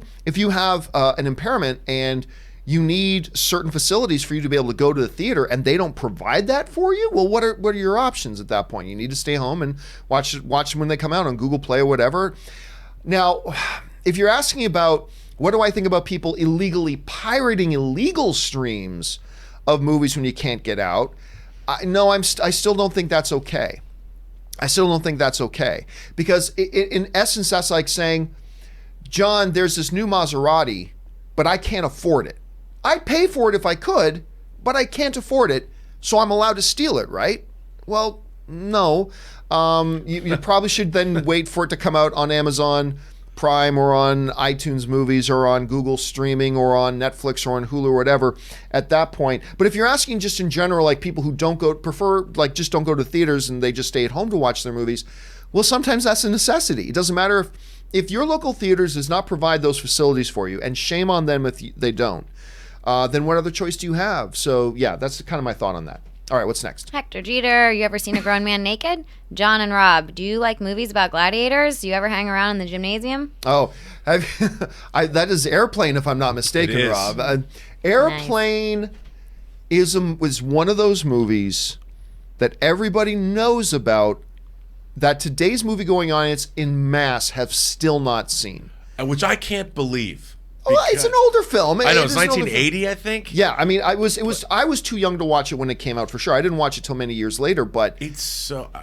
have an impairment and you need certain facilities for you to be able to go to the theater and they don't provide that for you, well, what are your options at that point? You need to stay home and watch them when they come out on Google Play or whatever. Now, if you're asking about what do I think about people illegally pirating illegal streams of movies when you can't get out, I still don't think that's okay. I still don't think that's okay, because in essence, that's like saying, John, there's this new Maserati, but I can't afford it. I'd pay for it if I could, but I can't afford it, so I'm allowed to steal it, right? Well, no. You probably should then wait for it to come out on Amazon Prime or on iTunes Movies or on Google Streaming or on Netflix or on Hulu or whatever at that point. But if you're asking just in general, like people who just don't go to theaters and they just stay at home to watch their movies, well, sometimes that's a necessity. It doesn't matter if your local theaters does not provide those facilities for you, and shame on them if they don't, then what other choice do you have? So yeah, that's kind of my thought on that. All right, what's next? Hector Jeter, you ever seen a grown man naked? John and Rob, do you like movies about gladiators? Do you ever hang around in the gymnasium? Oh, that is Airplane, if I'm not mistaken, Rob. Airplane was one of those movies that everybody knows about that today's movie-going audience in mass have still not seen. Which I can't believe. Well, it's an older film. I know, it's 1980, I think. Yeah, I mean, I was too young to watch it when it came out, for sure. I didn't watch it till many years later, but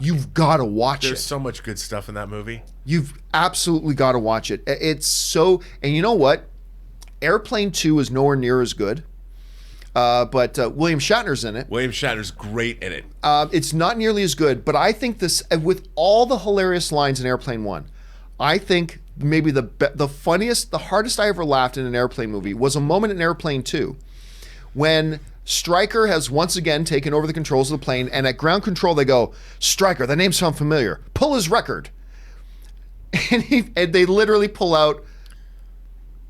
you've got to watch it. There's so much good stuff in that movie. You've absolutely got to watch it. It's so, and you know what? Airplane 2 is nowhere near as good, but William Shatner's in it. William Shatner's great in it. It's not nearly as good, but I think this, with all the hilarious lines in Airplane 1, I think maybe the funniest, the hardest I ever laughed in an airplane movie was a moment in Airplane 2 when Stryker has once again taken over the controls of the plane, and at ground control they go, Stryker, that name sounds familiar. Pull his record. And they literally pull out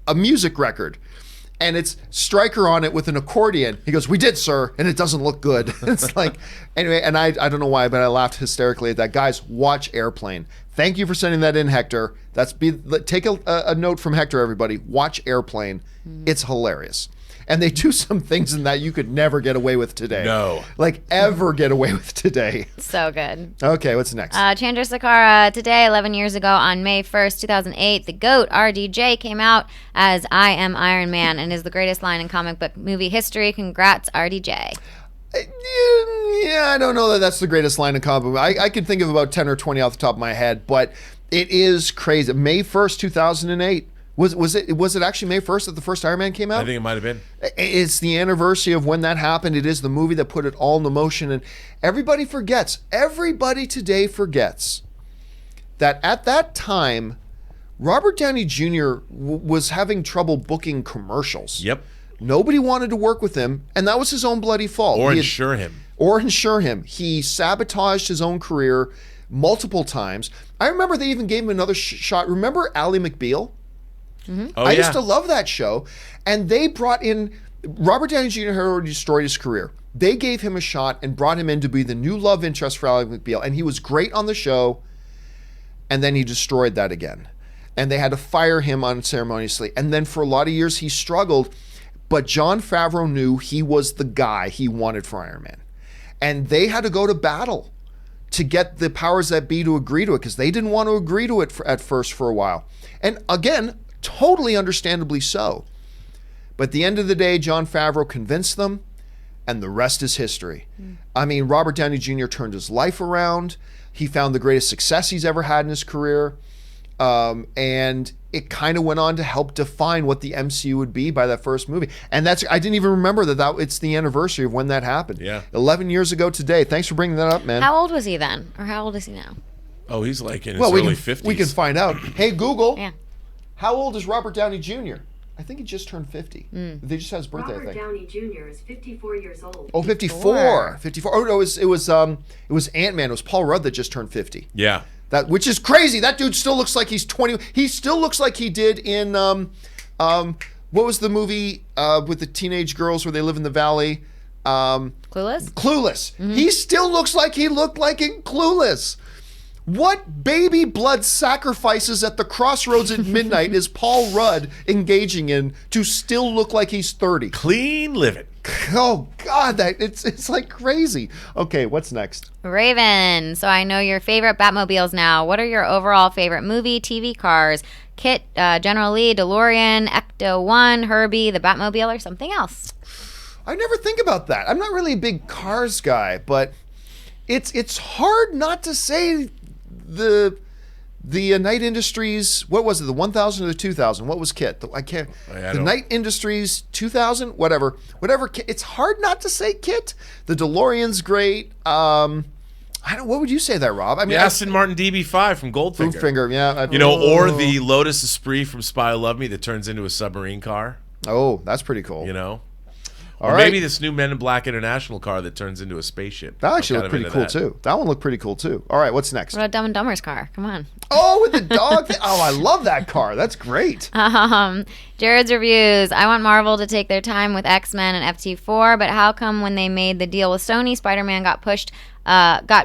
a music record. And it's Stryker on it with an accordion. He goes, "We did, sir," and it doesn't look good. It's like, anyway, and I don't know why, but I laughed hysterically at that. Guys, watch Airplane. Thank you for sending that in, Hector. Take a note from Hector, everybody. Watch Airplane. It's hilarious. And they do some things in that you could never get away with today. No. Like, ever get away with today. So good. Okay, what's next? Chandra Sakara, today, 11 years ago, on May 1st, 2008, the GOAT, RDJ, came out as I Am Iron Man and is the greatest line in comic book movie history. Congrats, RDJ. Yeah, I don't know that that's the greatest line in comic book. I could think of about 10 or 20 off the top of my head, but it is crazy. May 1st, 2008 Was it actually May 1st that the first Iron Man came out? I think it might have been. It's the anniversary of when that happened. It is the movie that put it all into motion. And everybody today forgets that at that time, Robert Downey Jr. was having trouble booking commercials. Yep. Nobody wanted to work with him, and that was his own bloody fault. Or insure him. He sabotaged his own career multiple times. I remember they even gave him another shot. Remember Ally McBeal? Mm-hmm. I used to love that show. And they brought in, Robert Downey Jr. had already destroyed his career. They gave him a shot and brought him in to be the new love interest for Ally McBeal. And he was great on the show. And then he destroyed that again. And they had to fire him unceremoniously. And then for a lot of years, he struggled. But Jon Favreau knew he was the guy he wanted for Iron Man. And they had to go to battle to get the powers that be to agree to it, because they didn't want to agree to it at first for a while. And again, totally understandably so. But at the end of the day, Jon Favreau convinced them, and the rest is history. I mean, Robert Downey Jr. turned his life around. He found the greatest success he's ever had in his career. And it kind of went on to help define what the MCU would be by that first movie. And I didn't even remember that it's the anniversary of when that happened. Yeah. 11 years ago today. Thanks for bringing that up, man. How old was he then? Or how old is he now? Oh, he's like in his early 50s. We can find out. Hey, Google. Yeah. How old is Robert Downey Jr.? I think he just turned 50. They just had his birthday, Robert I think. Downey Jr. is 54 years old. Oh, 54. 54. Oh, no, it was Ant-Man. It was Paul Rudd that just turned 50. Yeah. Which is crazy. That dude still looks like he's 20. He still looks like he did in what was the movie with the teenage girls where they live in the valley? Clueless? Clueless. He still looks like he looked like in Clueless. What baby blood sacrifices at the crossroads at midnight is Paul Rudd engaging in to still look like he's 30? Clean living. Oh God, it's like crazy. Okay, what's next? Raven. So I know your favorite Batmobiles now. What are your overall favorite movie, TV cars? Kit, General Lee, DeLorean, Ecto-1, Herbie, the Batmobile, or something else? I never think about that. I'm not really a big cars guy, but it's hard not to say the Knight Industries, what was it, the 1000 or the 2000? What was Kit? The Knight Industries 2000, whatever. It's hard not to say Kit. The DeLorean's great. What would you say there, Rob? I mean, the Aston Martin DB5 from Goldfinger. Yeah. Or the Lotus Esprit from Spy Who Loved Me that turns into a submarine car. Oh, that's pretty cool. Or maybe this new Men in Black International car that turns into a spaceship. That actually looked pretty cool, too. That one looked pretty cool, too. All right, what's next? What about Dumb and Dumber's car? Come on. Oh, with the dog thing. Oh, I love that car. That's great. Jared's reviews. I want Marvel to take their time with X-Men and FT4, but how come when they made the deal with Sony, Spider-Man got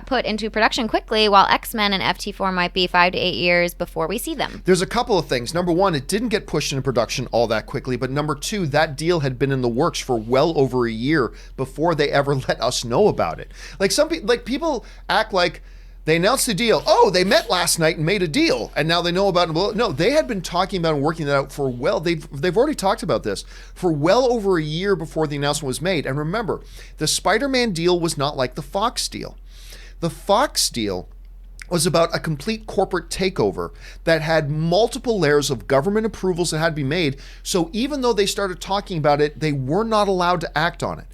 put into production quickly, while X-Men and FT4 might be 5 to 8 years before we see them? There's a couple of things. Number one, it didn't get pushed into production all that quickly. But number two, that deal had been in the works for well over a year before they ever let us know about it. Like people act like they announced the deal. Oh, they met last night and made a deal, and now they know about it. No, they had been talking about and working that out for they've already talked about this for well over a year before the announcement was made. And remember, the Spider-Man deal was not like the Fox deal. The Fox deal was about a complete corporate takeover that had multiple layers of government approvals that had to be made. So even though they started talking about it, they were not allowed to act on it.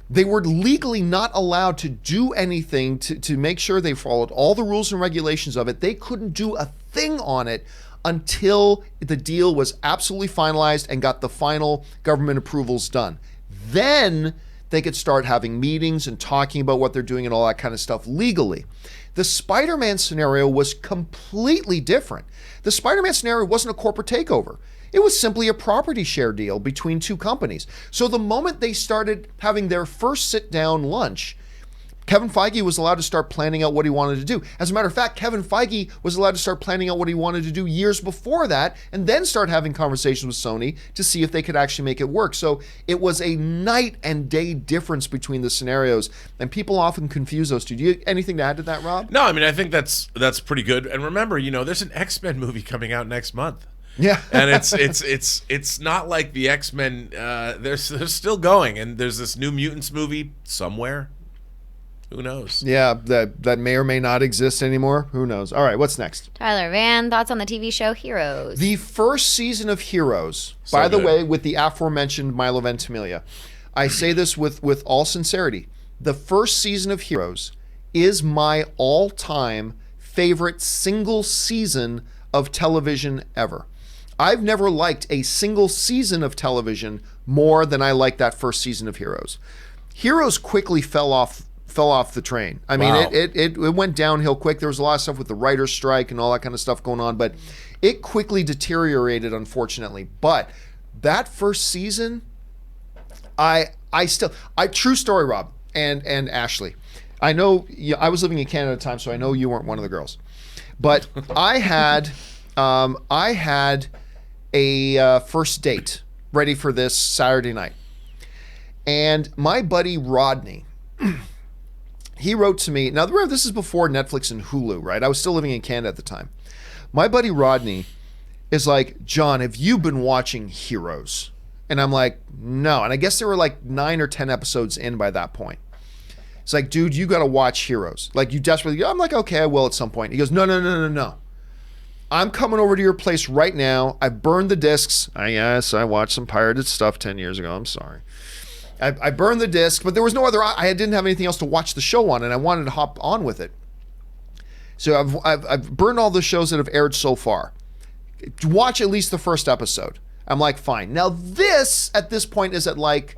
They were legally not allowed to do anything to make sure they followed all the rules and regulations of it. They couldn't do a thing on it until the deal was absolutely finalized and got the final government approvals done. Then they could start having meetings and talking about what they're doing and all that kind of stuff legally. The Spider-Man scenario was completely different. The Spider-Man scenario wasn't a corporate takeover. It was simply a property share deal between two companies. So the moment they started having their first sit-down lunch, Kevin Feige was allowed to start planning out what he wanted to do. As a matter of fact, Kevin Feige was allowed to start planning out what he wanted to do years before that, and then start having conversations with Sony to see if they could actually make it work. So it was a night and day difference between the scenarios, and people often confuse those two. Do you anything to add to that, Rob? No, I mean, I think that's pretty good. And remember, there's an X-Men movie coming out next month. Yeah, and it's not like the X-Men. They're still going, and there's this New Mutants movie somewhere. Who knows? Yeah, that may or may not exist anymore. Who knows? All right, what's next? Tyler Van, thoughts on the TV show Heroes? The first season of Heroes, So by the good. way, with the aforementioned Milo Ventimiglia, I say this with all sincerity. The first season of Heroes is my all-time favorite single season of television ever. I've never liked a single season of television more than I liked that first season of Heroes. Heroes quickly fell off the train. I mean, Wow. it went downhill quick. There was a lot of stuff with the writer's strike and all that kind of stuff going on, but it quickly deteriorated, unfortunately. But that first season, true story, Rob and Ashley. I know I was living in Canada at the time, so I know you weren't one of the girls. But I had a first date ready for this Saturday night. And my buddy Rodney, he wrote to me. Now, remember, this is before Netflix and Hulu, right? I was still living in Canada at the time. My buddy Rodney is like, John, have you been watching Heroes? And I'm like, no. And I guess there were like 9 or 10 episodes in by that point. It's like, dude, you got to watch Heroes. Like, you desperately, I'm like, okay, I will at some point. He goes, no. I'm coming over to your place right now. I burned the discs. Yes, I watched some pirated stuff 10 years ago. I'm sorry. I burned the disc, but there was no other, I didn't have anything else to watch the show on, and I wanted to hop on with it. So I've burned all the shows that have aired so far. Watch at least the first episode. I'm like, fine. Now this, at this point, is at like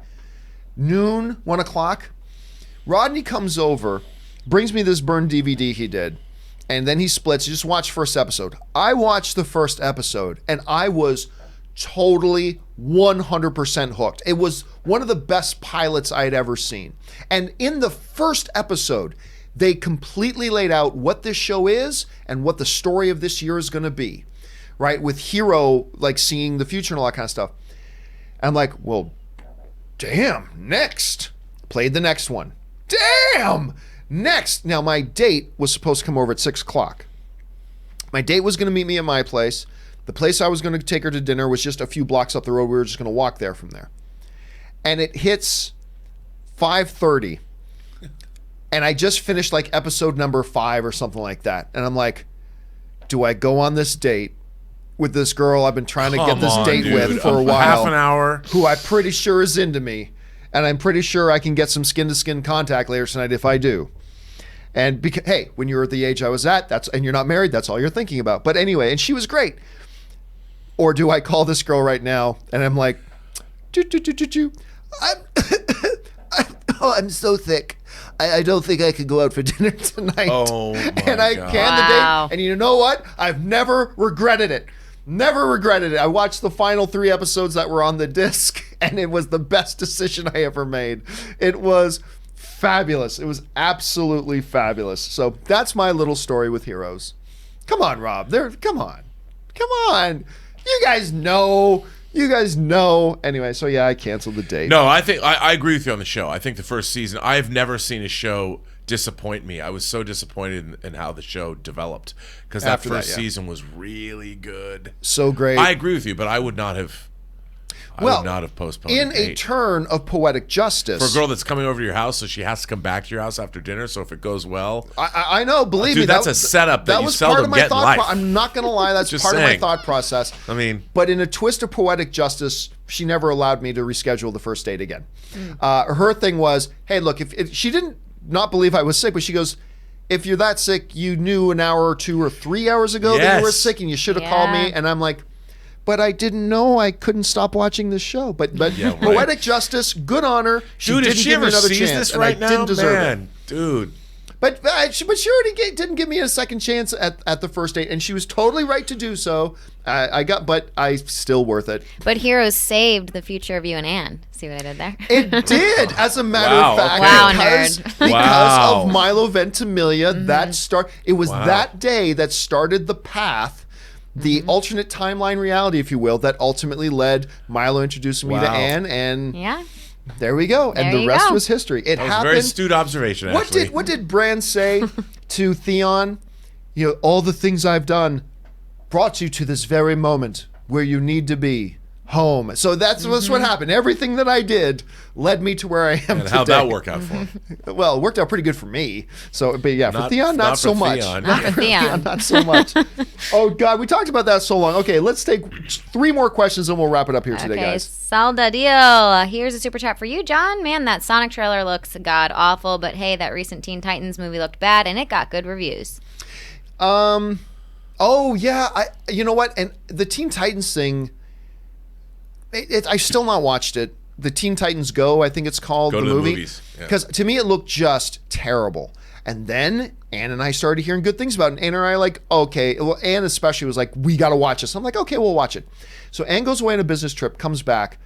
noon, 1 o'clock. Rodney comes over, brings me this burned DVD he did, and then he splits. You just watch first episode. I watched the first episode, and I was totally 100% hooked. It was one of the best pilots I had ever seen. And in the first episode, they completely laid out what this show is and what the story of this year is going to be, right? With Hero, like, seeing the future and all that kind of stuff. And I'm like, well, damn, next. Played the next one. Damn, next. Now, my date was supposed to come over at 6 o'clock. My date was going to meet me at my place. The place I was going to take her to dinner was just a few blocks up the road. We were just going to walk there from there. And it hits 5:30. And I just finished like episode number 5 or something like that. And I'm like, do I go on this date with this girl I've been trying to get this date with for a while? Half an hour. Who I'm pretty sure is into me. And I'm pretty sure I can get some skin-to-skin contact later tonight if I do. And because, hey, when you're at the age I was at, and you're not married, that's all you're thinking about. But anyway, and she was great. Or do I call this girl right now and I'm like, I'm so thick. I don't think I could go out for dinner tonight. Oh, my And I God. canned the date. And you know what? I've never regretted it. Never regretted it. I watched the final 3 episodes that were on the disc, and it was the best decision I ever made. It was fabulous. It was absolutely fabulous. So that's my little story with Heroes. Come on, Rob. Come on. You guys know. Anyway, so yeah, I canceled the date. No, I think I agree with you on the show. I think the first season, I've never seen a show disappoint me. I was so disappointed in how the show developed because that After that, first yeah. season was really good. So great. I agree with you, but I would not have. I would not have postponed in the a date. turn of poetic justice. For a girl that's coming over to your house, so she has to come back to your house after dinner. So if it goes well, I know, believe Dude, me. that's a setup that you was seldom part of my get in thought life. I'm not going to lie, that's Just part of saying. my thought process. I mean, But in a twist of poetic justice, she never allowed me to reschedule the first date again. Her thing was, hey, look, if she didn't not believe I was sick, but she goes, if you're that sick, you knew an hour or 2 or 3 hours ago that you were Yes. sick and you should have called me. And I'm like, but I didn't know I couldn't stop watching this show. But Yeah, right. poetic justice, good on her. She dude, if didn't she give me ever another sees chance, this and right I now, didn't deserve it. man, dude. But she already didn't give me a second chance at the first date, and she was totally right to do so. But I still worth it. But Heroes saved the future of you and Anne. See what I did there? It did, as a matter Wow, of fact, okay. Wow, because, nerd. because Wow. of Milo Ventimiglia. It was Wow. that day that started the path. The alternate timeline reality, if you will, that ultimately led Milo introducing me to Wow. Anne, and Yeah. there we go. And There the you rest go. was history. It That was a happened. very astute observation. Actually, What did Bran say to Theon? You know, all the things I've done brought you to this very moment where you need to be. home. So that's what happened. Everything that I did led me to where I am today. How'd that work out for him? Well, it worked out pretty good for me. So, but yeah, for Theon, not so much. Not for Theon. Not so much. Oh, God, we talked about that so long. Okay, let's take 3 more questions and we'll wrap it up here today, guys. Salda deal. Here's a super chat for you, John. Man, that Sonic trailer looks god awful, but hey, that recent Teen Titans movie looked bad and it got good reviews. Oh, yeah. You know what? And the Teen Titans thing, I've still not watched it. The Teen Titans Go, I think it's called, the movie. Movies. Because to me, it looked just terrible. And then Ann and I started hearing good things about it. And Ann and I like, okay. Well, Ann especially was like, we got to watch this. I'm like, okay, we'll watch it. So Ann goes away on a business trip, comes back.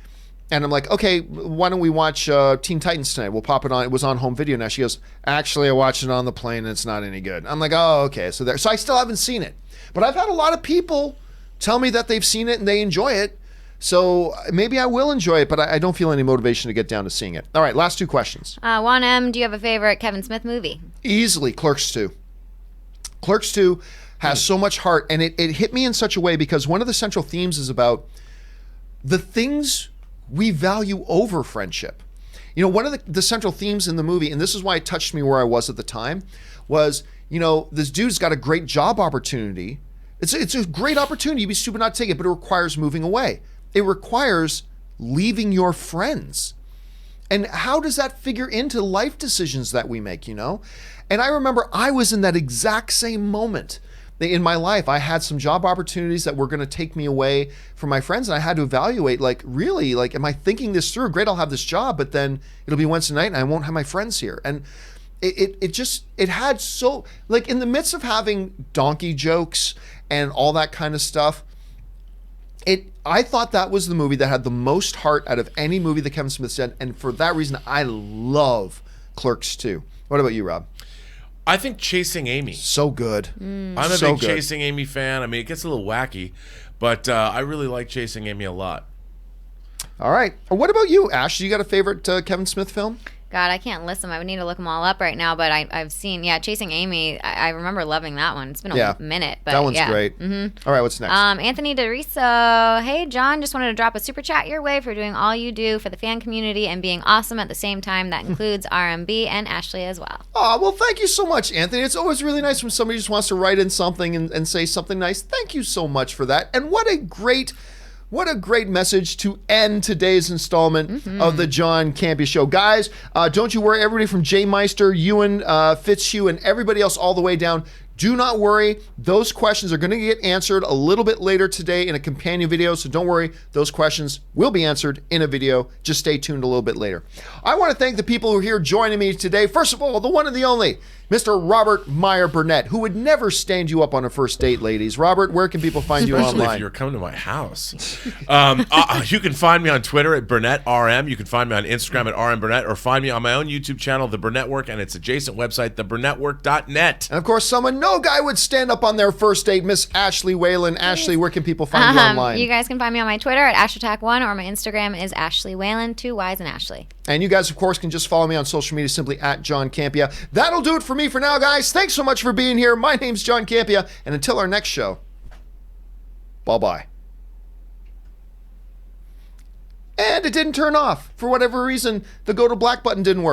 And I'm like, okay, why don't we watch Teen Titans tonight? We'll pop it on. It was on home video now. She goes, actually, I watched it on the plane and it's not any good. I'm like, oh, okay. So I still haven't seen it. But I've had a lot of people tell me that they've seen it and they enjoy it. So maybe I will enjoy it, but I don't feel any motivation to get down to seeing it. All right, last 2 questions. 1M, do you have a favorite Kevin Smith movie? Easily, Clerks 2. Clerks 2 has so much heart, and it hit me in such a way because one of the central themes is about the things we value over friendship. You know, one of the central themes in the movie, and this is why it touched me where I was at the time, was, you know, this dude's got a great job opportunity. It's a great opportunity. You'd be stupid not to take it, but it requires moving away. It requires leaving your friends. And how does that figure into life decisions that we make, you know? And I remember I was in that exact same moment in my life. I had some job opportunities that were going to take me away from my friends, and I had to evaluate, like, really, like, am I thinking this through? Great, I'll have this job, but then it'll be Wednesday night and I won't have my friends here. And it had so, like, in the midst of having donkey jokes and all that kind of stuff, I thought that was the movie that had the most heart out of any movie that Kevin Smith said, and for that reason, I love Clerks 2. What about you, Rob? I think Chasing Amy. So good. I'm a big Chasing Amy fan. I mean, it gets a little wacky, but I really like Chasing Amy a lot. All right. What about you, Ash? You got a favorite Kevin Smith film? God, I can't list them. I would need to look them all up right now, but I've seen, Chasing Amy. I remember loving that one. It's been a minute. But that one's great. Mm-hmm. All right, what's next? Anthony DeRiso. Hey, John, just wanted to drop a super chat your way for doing all you do for the fan community and being awesome at the same time. That includes RMB and Ashley as well. Oh, well, thank you so much, Anthony. It's always really nice when somebody just wants to write in something and say something nice. Thank you so much for that. And what a great message to end today's installment of the John Campea Show. Guys, don't you worry. Everybody from Jay Meister, Ewan, Fitzhugh, and everybody else all the way down, do not worry. Those questions are going to get answered a little bit later today in a companion video, so don't worry. Those questions will be answered in a video. Just stay tuned a little bit later. I want to thank the people who are here joining me today. First of all, the one and the only, Mr. Robert Meyer Burnett, who would never stand you up on a first date, ladies. Robert, where can people find you Especially online? if you're coming to my house. You can find me on Twitter at BurnettRM. You can find me on Instagram at RMBurnett, or find me on my own YouTube channel, The Burnettwork, and its adjacent website, TheBurnettwork.net. And of course, someone no guy would stand up on their first date, Miss Ashley Whalen. Ashley, where can people find you online? You guys can find me on my Twitter at AshAttack1, or my Instagram is Ashley Whalen, 2 Y's and Ashley. And you guys, of course, can just follow me on social media simply at John Campea. That'll do it for me for now, guys. Thanks so much for being here. My name's John Campea, and until our next show, bye-bye. And it didn't turn off. For whatever reason, the go to black button didn't work.